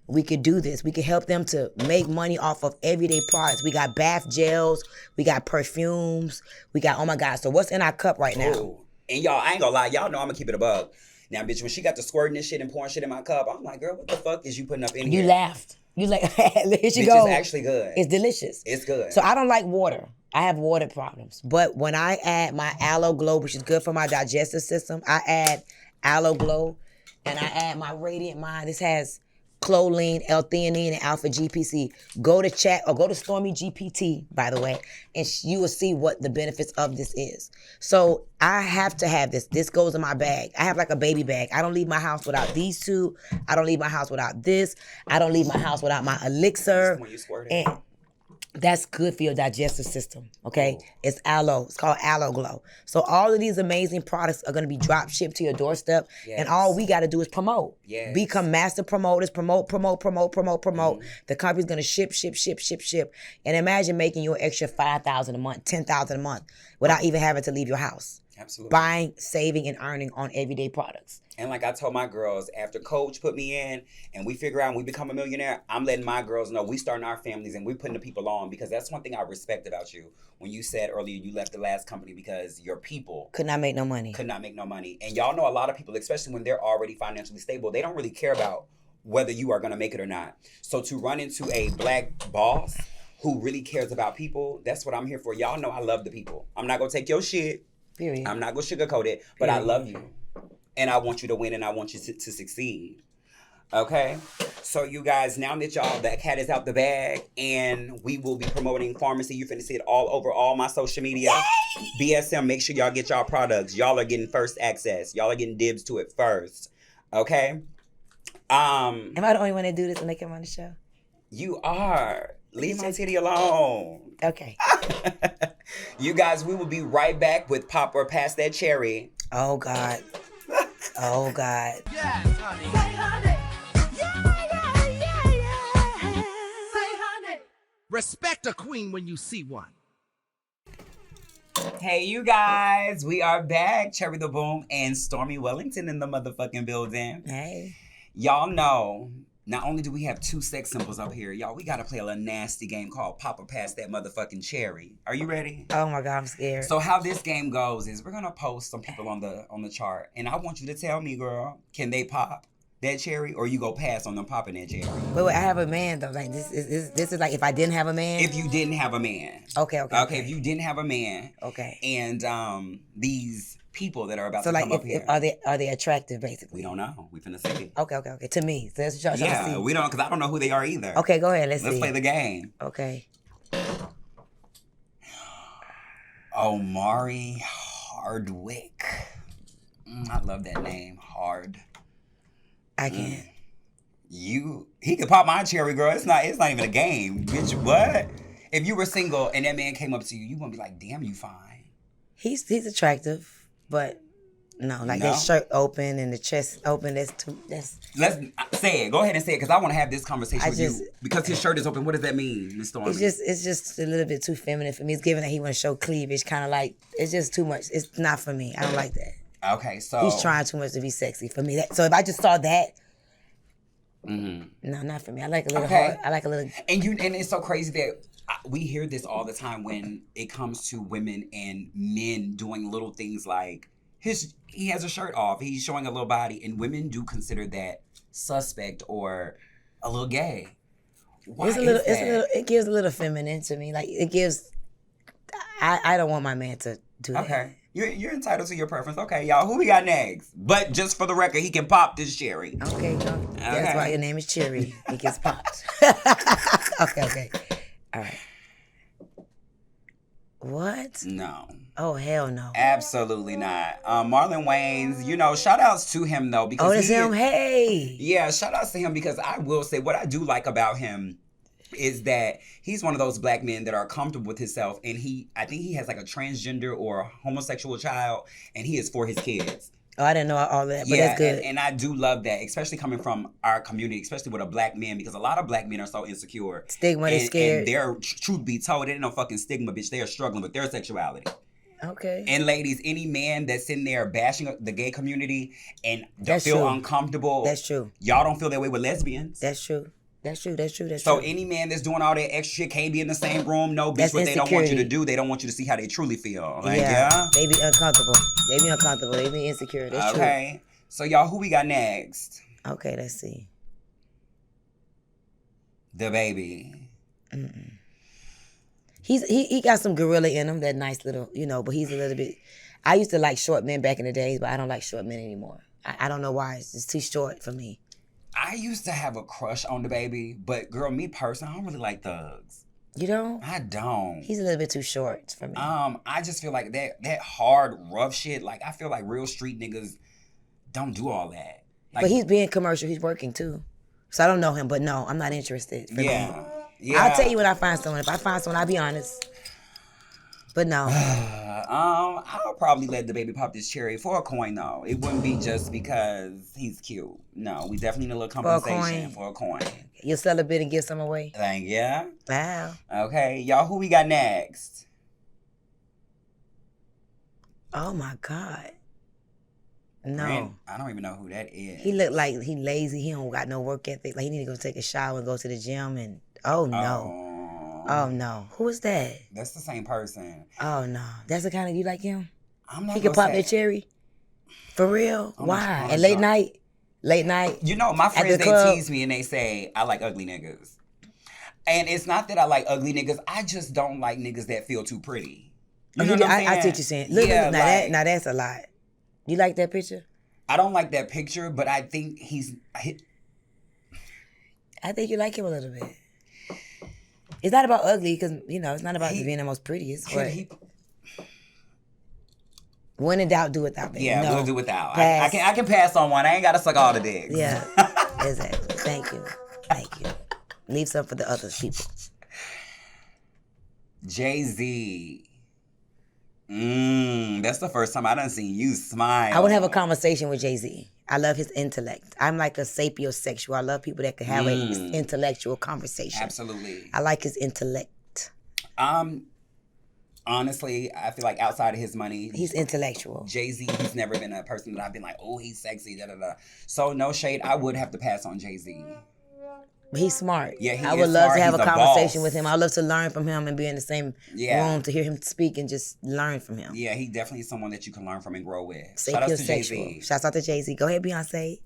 we could do this. We could help them to make money off of everyday products. We got bath gels. We got perfumes. We got, oh my God. So what's in our cup right now? Ooh. And y'all, I ain't gonna lie. Y'all know I'm gonna keep it a bug. Now, bitch, when she got to squirting this shit and pouring shit in my cup, I'm like, girl, what the fuck is you putting up in here? You laughed. You like, here she goes. go. It's actually good. It's delicious. It's good. So I don't like water. I have water problems. But when I add my Aloe Glow, which is good for my digestive system, I add Aloe Glow, and I add my Radiant Mind. This has choline, L-theanine, and alpha GPC. Go to chat or go to Stormy GPT, by the way, and you will see what the benefits of this is. So I have to have this. This goes in my bag. I have like a baby bag. I don't leave my house without these two. I don't leave my house without this. I don't leave my house without my elixir. When you squirt it. And that's good for your digestive system, okay? Ooh. It's aloe. It's called Aloe Glow. So all of these amazing products are going to be drop shipped to your doorstep, and all we got to do is promote. Yes. Become master promoters. Promote. The company's going to ship. And imagine making you an extra $5,000 a month, $10,000 a month without even having to leave your house. Absolutely. buying, saving, and earning on everyday products. And like I told my girls, after Coach put me in and we figure out and we become a millionaire, I'm letting my girls know we starting our families and we putting the people on, because that's one thing I respect about you. When you said earlier you left the last company because your people Could not make no money. could not make no money. And y'all know a lot of people, especially when they're already financially stable, they don't really care about whether you are going to make it or not. So to run into a black boss who really cares about people, that's what I'm here for. Y'all know I love the people. I'm not going to take your shit. Period. I'm not going to sugarcoat it, but I Period. love you. And I want you to win and I want you to succeed. Okay? So you guys, now that that cat is out the bag and we will be promoting Farmasi, you're finna see it all over all my social media. Yay! BSM, make sure y'all get y'all products. Y'all are getting first access. Y'all are getting dibs to it first. Okay? Am I the only one that do this when they come on the show? You are. Leave my titty alone. Okay. You guys, we will be right back with Pop or Pass That Cherry. Oh, God. Oh, God. Yes, honey. Say, honey. Yeah. Say, honey. Respect a queen when you see one. Hey, you guys. We are back. Cherry the Boom and Stormy Wellington in the motherfucking building. Hey. Y'all know, not only do we have two sex symbols up here, y'all, we got to play a little nasty game called Pop or Pass That Motherfucking Cherry. Are you ready? Oh, my God. I'm scared. So how this game goes is we're going to post some people on the chart, and I want you to tell me, girl, can they pop that cherry, or you go pass on them popping that cherry? Wait, I have a man, though. Like, this is like if I didn't have a man? If you didn't have a man. Okay, if you didn't have a man. Okay. And these people that are about So, to like, come up here. are they attractive, basically? We don't know. We finna see. Okay. To me. So that's what y'all trying to Yeah, see. we don't, because I don't know who they are either. Okay, go ahead. Let's see. Let's play the game. Okay. Omari Hardwick. I love that name. Hard. I can't. He could pop my cherry, girl. It's not even a game. Bitch, what? If you were single and that man came up to you, you wouldn't be like, damn, you fine. He's attractive, but no, like that shirt open and the chest open. Let's say it. Go ahead and say it, because I want to have this conversation with you. Because his shirt is open. What does that mean, Miss Stormy? It's just a little bit too feminine for me. It's given that he want to show cleavage, kind of like it's just too much. It's not for me. I don't like that. Okay, so he's trying too much to be sexy for me. So if I just saw that, no, not for me. I like a little hard. I like a little. And it's so crazy that we hear this all the time when it comes to women and men doing little things like he has a shirt off, he's showing a little body, and women do consider that suspect or a little gay. Why is that? It gives a little feminine to me. Like it gives. I don't want my man to do that. Okay. You're entitled to your preference. Okay, y'all. Who we got next? But just for the record, he can pop this cherry. Okay, no. That's why your name is Cherry. It gets popped. Okay. All right. What? No. Oh, hell no. Absolutely not. Marlon Wayans, shout outs to him though. Because that's him. Hey. Yeah, shout outs to him, because I will say what I do like about him is that he's one of those black men that are comfortable with himself, and I think he has like a transgender or homosexual child, and he is for his kids. Oh, I didn't know all that, but that's good. And I do love that, especially coming from our community, especially with a black man, because a lot of black men are so insecure. Stigma, they're scared. And they're, truth be told, it ain't no fucking stigma, bitch. They are struggling with their sexuality. Okay. And ladies, any man that's in there bashing the gay community and feel uncomfortable. That's true. Y'all don't feel that way with lesbians. That's true. So any man that's doing all that extra shit can't be in the same room. No, bitch, that's what they don't want you to do, they don't want you to see how they truly feel. Like, yeah. They be uncomfortable. They be insecure. That's true. Okay. So y'all, who we got next? Okay, let's see. The baby. Mm-mm. He got some gorilla in him, that nice little, but he's a little bit. I used to like short men back in the days, but I don't like short men anymore. I don't know why. It's just too short for me. I used to have a crush on the baby, but girl, me personally, I don't really like thugs. You don't? I don't. He's a little bit too short for me. I just feel like that hard, rough shit, like I feel like real street niggas don't do all that. Like, but he's being commercial. He's working too. So I don't know him, but no, I'm not interested. Yeah. I'll tell you when I find someone. If I find someone, I'll be honest. But no. I'll probably let the baby pop this cherry for a coin though. It wouldn't be just because he's cute. No, we definitely need a little compensation for a coin. You'll sell a bit and give some away? Thank you. Wow. Okay, y'all, who we got next? Oh my God. No. Grant, I don't even know who that is. He look like he lazy. He don't got no work ethic. Like he need to go take a shower and go to the gym and oh no. Oh no. Who is that? That's the same person. Oh no. That's the kind of you like him? I'm not He can gonna pop say- that cherry? For real? I'm Why? not At late sure. night? Late night? You know, my At friends, the they club? tease me and they say, I like ugly niggas. And it's not that I like ugly niggas. I just don't like niggas that feel too pretty. You know what I'm saying? I see what you're saying. Look, Yeah, look, now that's a lot. You like that picture? I don't like that picture, but I think I think you like him a little bit. It's not about ugly because, it's not about being the most prettiest. But when in doubt, do without, baby. Yeah, No. we'll do without. Pass. I can pass on one. I ain't got to suck all the dicks. Yeah, exactly. Thank you. Leave some for the other people. Jay-Z. That's the first time I done seen you smile. I would have a conversation with Jay-Z. I love his intellect. I'm like a sapiosexual. I love people that can have an intellectual conversation. Absolutely. I like his intellect. Honestly, I feel like outside of his money, He's intellectual. Jay-Z, he's never been a person that I've been like, oh, he's sexy, da-da-da. So, no shade, I would have to pass on Jay-Z. But he's smart. Yeah, he I is would love smart. to have He's a a conversation boss. with him. I love to learn from him and be in the same room to hear him speak and just learn from him. Yeah, he definitely is someone that you can learn from and grow with. Shout out to Sapiosexual. Jay-Z. Shouts out to Jay-Z. Go ahead, Beyonce.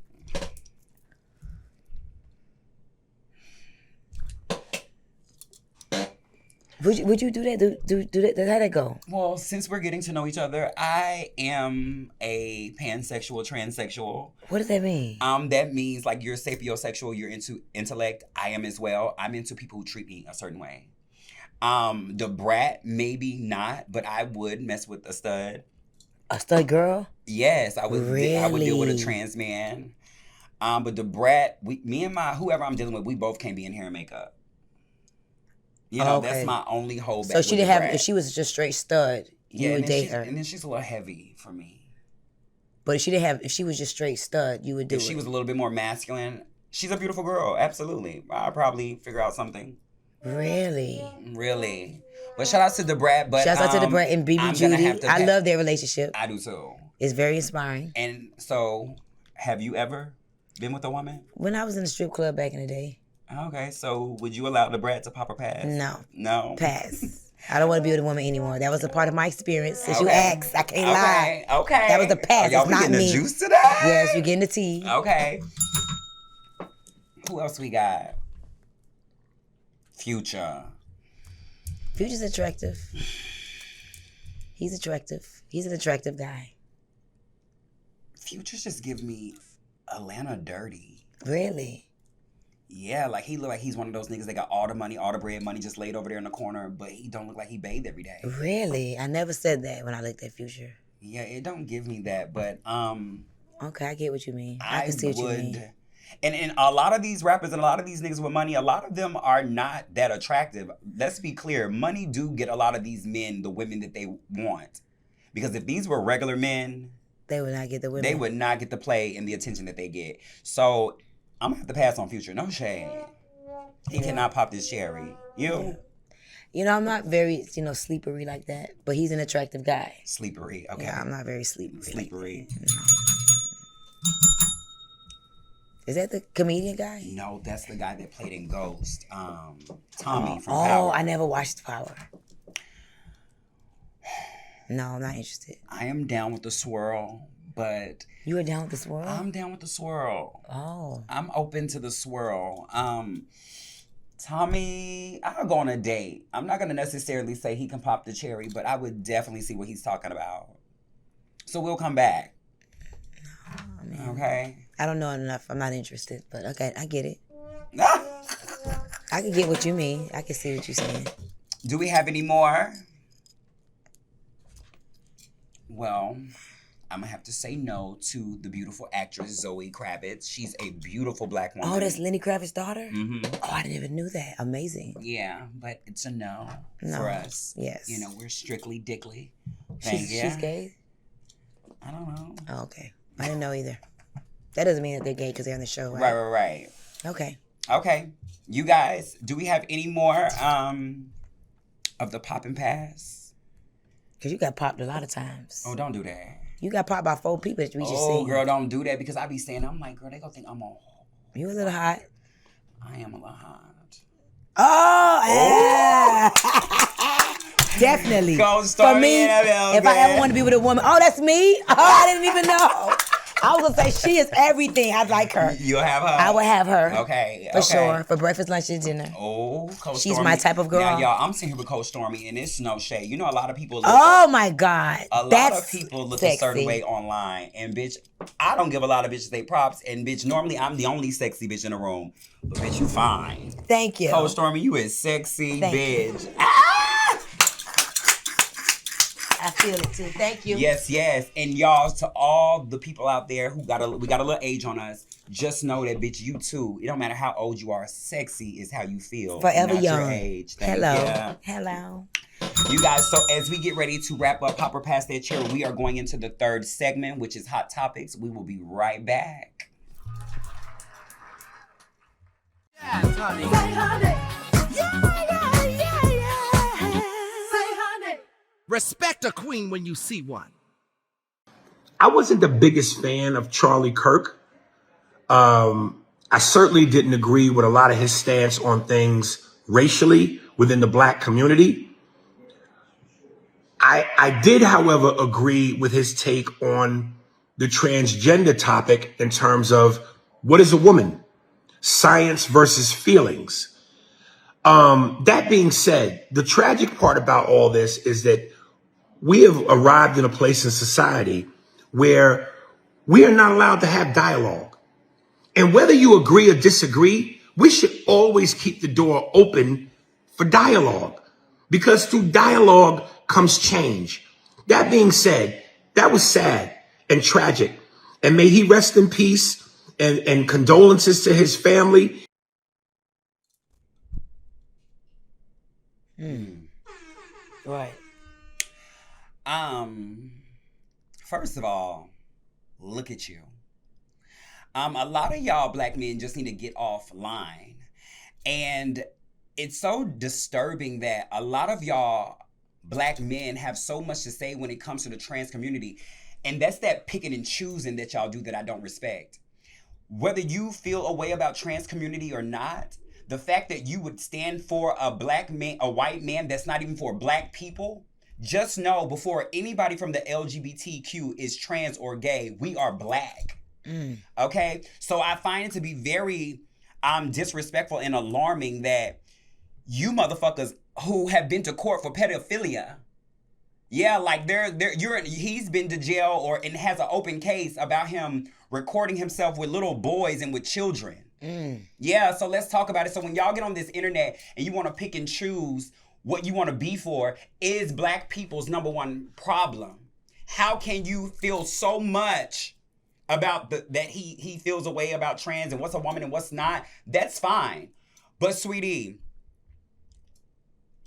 Would you do that? Do that? How'd that go? Well, since we're getting to know each other, I am a pansexual, transsexual. What does that mean? That means like you're sapiosexual, you're into intellect. I am as well. I'm into people who treat me a certain way. The brat, maybe not, but I would mess with a stud. A stud girl? Yes, I would. I would deal with a Really? trans man. But the brat, me and whoever I'm dealing with, we both can't be in hair and makeup. You know, Okay. that's my only holdback. So she with didn't the have. brat. If she was just straight stud, you would date her. And then she's a little heavy for me. But if she didn't have, if she was just straight stud, you would do If it. she was a little bit more masculine, she's a beautiful girl. Absolutely, I'd probably figure out something. Really? Really, but shout out to the brat. But Shouts out to the Brat and I'm BB gonna Judy. have to I love their relationship. I do too. It's very inspiring. And so, have you ever been with a woman? When I was in the strip club back in the day, Okay, so would you allow the brat to pop a pass? no, No. pass. I don't want to be with a woman anymore. That was a part of my experience. Since you Okay. asked, I can't lie. Okay. That was the pass. Oh, y'all It's be not getting me. the juice today? Yes, you're getting the tea. Okay. Who else we got? Future. Future's attractive. He's attractive. He's an attractive guy. Future just give me Atlanta dirty. Really? Yeah, like he look like he's one of those niggas that got all the money, all the bread, money just laid over there in the corner, but he don't look like he bathed every day. Really? I never said that when I looked at Future. Yeah, it don't give me that, but Okay, I get what you mean. I can see what you mean. And a lot of these rappers and a lot of these niggas with money, a lot of them are not that attractive. Let's be clear, money do get a lot of these men the women that they want. Because if these were regular men, They would not get the women. they would not get the play and the attention that they get. So I'm gonna have to pass on Future. No shade. He cannot pop this cherry. You? You know, I'm not very, sleepery like that, but he's an attractive guy. Sleepery. Okay. Yeah, I'm not very sleepery. like that. Sleepery. Is that the comedian guy? No, that's the guy that played in Ghost. Tommy from Oh, Power. I never watched Power. No, I'm not interested. I am down with the swirl, but You were down with this world? I'm down with the swirl. Oh. I'm open to the swirl. Tommy, I'll go on a date. I'm not going to necessarily say he can pop the cherry, but I would definitely see what he's talking about. So we'll come back. I mean, Okay? I don't know enough. I'm not interested, but okay, I get it. I can get what you mean. I can see what you're saying. Do we have any more? Well, I'm going to have to say no to the beautiful actress Zoe Kravitz. She's a beautiful black woman. Oh, that's Lenny Kravitz's daughter? Mm-hmm. Oh, I didn't even knew that. Amazing. Yeah, but it's a no, No. for us. Yes. You know, we're strictly dickly. She's gay? I don't know. Oh, okay. I didn't know either. That doesn't mean that they're gay because they're on the show, right? Right. Okay. Okay. You guys, do we have any more of the pop and pass? Because you got popped a lot of times. Oh, don't do that. You got popped by 4 people that we just Oh, seen. girl, don't do that because I be saying, I'm like, girl, they gonna think I'm on. You a little hot. I am a little hot. Oh, definitely. Go For Stormy me, in the building. if I ever want to be with a woman, oh, that's me? Oh, I didn't even know. I was going to say, she is everything. I like her. You'll have her? I would have her. Okay. For sure. For breakfast, lunch, and dinner. Oh, Coach She's Stormy. my type of girl. Now, y'all, I'm sitting here with Coach Stormy, and it's no shade. You know, a lot of people look Oh, my God. a lot of people look a certain way online. And, bitch, I don't give a lot of bitches they props. And, bitch, normally I'm the only sexy bitch in the room. But, bitch, you fine. Thank you. Coach Stormy, you is sexy, Thank bitch. you. Ah! I feel it, too. Thank you. Yes, yes. And, y'all, to all the people out there who we got a little age on us, just know that, bitch, you, too. It don't matter how old you are. Sexy is how you feel. Forever not young. Your age. Thank Hello. you. Hello. You guys, so as we get ready to wrap up Hopper Past That Chair, we are going into the third segment, which is Hot Topics. We will be right back. Yes, honey. Say, honey. Say, honey. Respect a queen when you see one. I wasn't the biggest fan of Charlie Kirk. I certainly didn't agree with a lot of his stance on things racially within the black community. I did, however, agree with his take on the transgender topic in terms of what is a woman? Science versus feelings. That being said, the tragic part about all this is that we have arrived in a place in society where we are not allowed to have dialogue. And whether you agree or disagree, we should always keep the door open for dialogue, because through dialogue comes change. That being said, that was sad and tragic. And may he rest in peace, and condolences to his family. Right. First of all, look at you. A lot of y'all black men just need to get offline. And it's so disturbing that a lot of y'all black men have so much to say when it comes to the trans community. And that's that picking and choosing that y'all do that I don't respect. Whether you feel a way about trans community or not, the fact that you would stand for a black man, a white man that's not even for black people, just know before anybody from the LGBTQ is trans or gay, we are black. Okay? So I find it to be very disrespectful and alarming that you motherfuckers who have been to court for pedophilia, yeah, like he's been to jail and has an open case about him recording himself with little boys and with children. Yeah, so let's talk about it. So when y'all get on this internet and you want to pick and choose what you want to be for, is black people's number one problem. How can you feel so much about that he feels a way about trans and what's a woman and what's not? That's fine. But sweetie,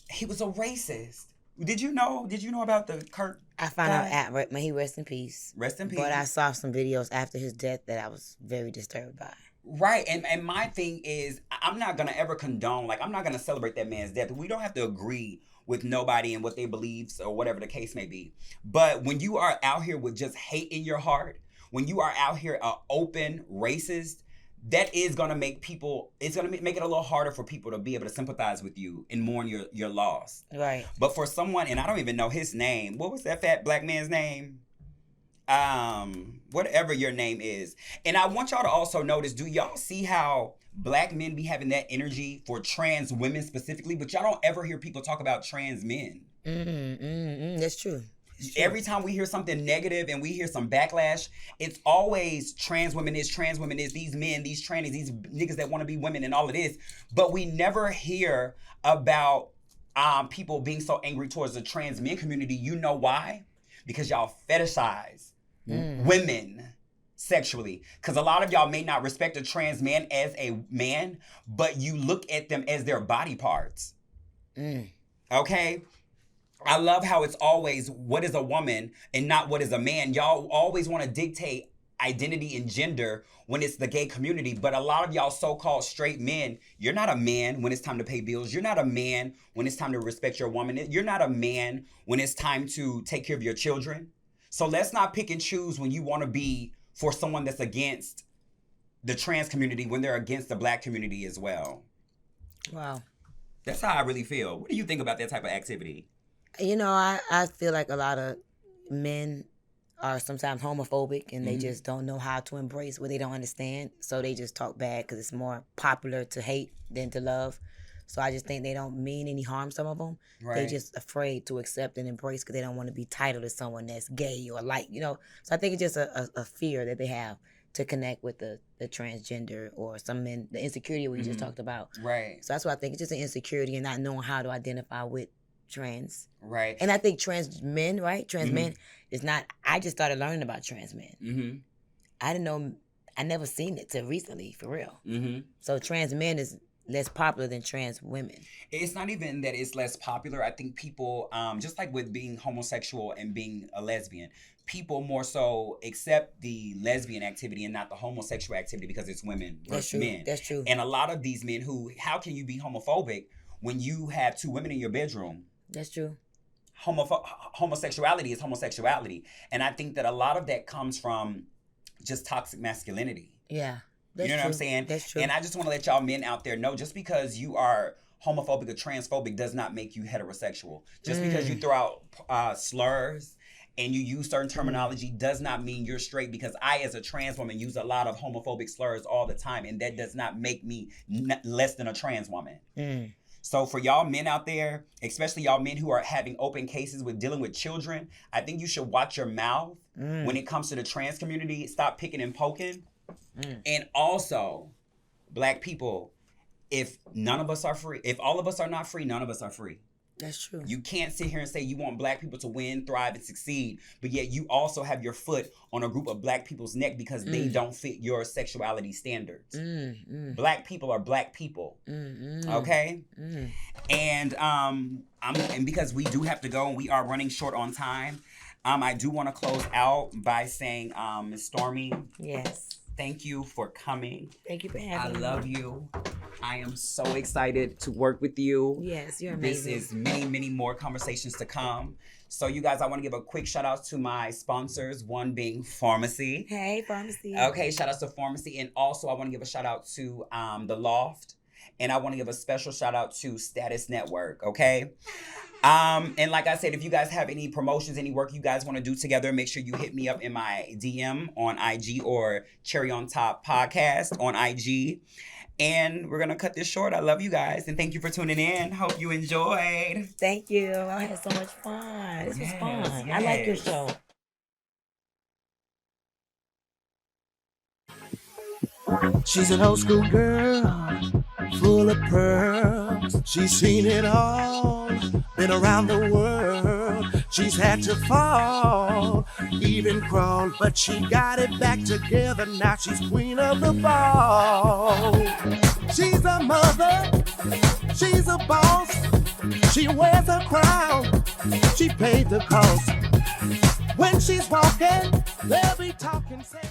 he was a racist. Did you know about the Kirk? I found out may he rest in peace. Rest in peace. But I saw some videos after his death that I was very disturbed by. Right, and my thing is, I'm not gonna ever condone, like, I'm not gonna celebrate that man's death. We don't have to agree with nobody and what they believe or whatever the case may be. But when you are out here with just hate in your heart, when you are out here open racist, that is gonna make people, it's gonna make it a little harder for people to be able to sympathize with you and mourn your loss. Right. But for someone, and I don't even know his name, what was that fat black man's name? Whatever your name is. And I want y'all to also notice, do y'all see how black men be having that energy for trans women specifically, but y'all don't ever hear people talk about trans men? That's true. Every time we hear something negative and we hear some backlash, it's always trans women is, these men, these trannies, these niggas that want to be women and all of this. But we never hear about people being so angry towards the trans men community. You know why? Because y'all fetishize women sexually. Because a lot of y'all may not respect a trans man as a man, but you look at them as their body parts. Okay? I love how it's always what is a woman and not what is a man. Y'all always want to dictate identity and gender when it's the gay community. But a lot of y'all so-called straight men, you're not a man when it's time to pay bills. You're not a man when it's time to respect your woman. You're not a man when it's time to take care of your children. So let's not pick and choose when you want to be for someone that's against the trans community when they're against the black community as well. Wow. That's how I really feel. What do you think about that type of activity? You know, I feel like a lot of men are sometimes homophobic and they just don't know how to embrace what they don't understand. So they just talk bad because it's more popular to hate than to love. So I just think they don't mean any harm, some of them. Right. They're just afraid to accept and embrace because they don't want to be titled as someone that's gay or like, you know. So I think it's just a fear that they have to connect with the transgender or some men, the insecurity we just talked about. Right. So that's why I think it's just an insecurity and not knowing how to identify with trans. Right. And I think trans men, right? Trans men is not, I just started learning about trans men. I didn't know, I never seen it till recently, for real. So trans men is less popular than trans women. It's not even that it's less popular. I think people, just like with being homosexual and being a lesbian, people more so accept the lesbian activity and not the homosexual activity because it's women versus men. That's true. And a lot of these men who, how can you be homophobic when you have two women in your bedroom? That's true. Homosexuality is homosexuality. And I think that a lot of that comes from just toxic masculinity. Yeah. You know what I'm saying? That's true. And I just want to let y'all men out there know, just because you are homophobic or transphobic does not make you heterosexual. Just because you throw out slurs and you use certain terminology does not mean you're straight, because I, as a trans woman, use a lot of homophobic slurs all the time, and that does not make me less than a trans woman. So for y'all men out there, especially y'all men who are having open cases with dealing with children, I think you should watch your mouth when it comes to the trans community. Stop picking and poking. And also, black people, if none of us are free, if all of us are not free, none of us are free. That's true. You can't sit here and say you want black people to win, thrive, and succeed, but yet you also have your foot on a group of black people's neck because they don't fit your sexuality standards. Black people are black people. Okay? And and because we do have to go and we are running short on time, I do want to close out by saying, Ms. Stormy. Yes. Thank you for coming. Thank you for having me. I love you. I am so excited to work with you. Yes, you're amazing. This is many, many more conversations to come. So you guys, I want to give a quick shout out to my sponsors, one being Farmasi. Hey, Farmasi. Okay, shout out to Farmasi. And also I want to give a shout out to The Loft. And I want to give a special shout out to Status Network, okay? And like I said, if you guys have any promotions, any work you guys want to do together, make sure you hit me up in my DM on IG or Cherry on Top Podcast on IG. And we're going to cut this short. I love you guys. And thank you for tuning in. Hope you enjoyed. Thank you. I had so much fun. This was fun. Yes. I like your show. She's an old school girl, full of pearls. She's seen it all, been around the world. She's had to fall, even crawl, but she got it back together. Now she's queen of the ball. She's a mother, she's a boss. She wears a crown, she paid the cost. When she's walking, they'll be talking, saying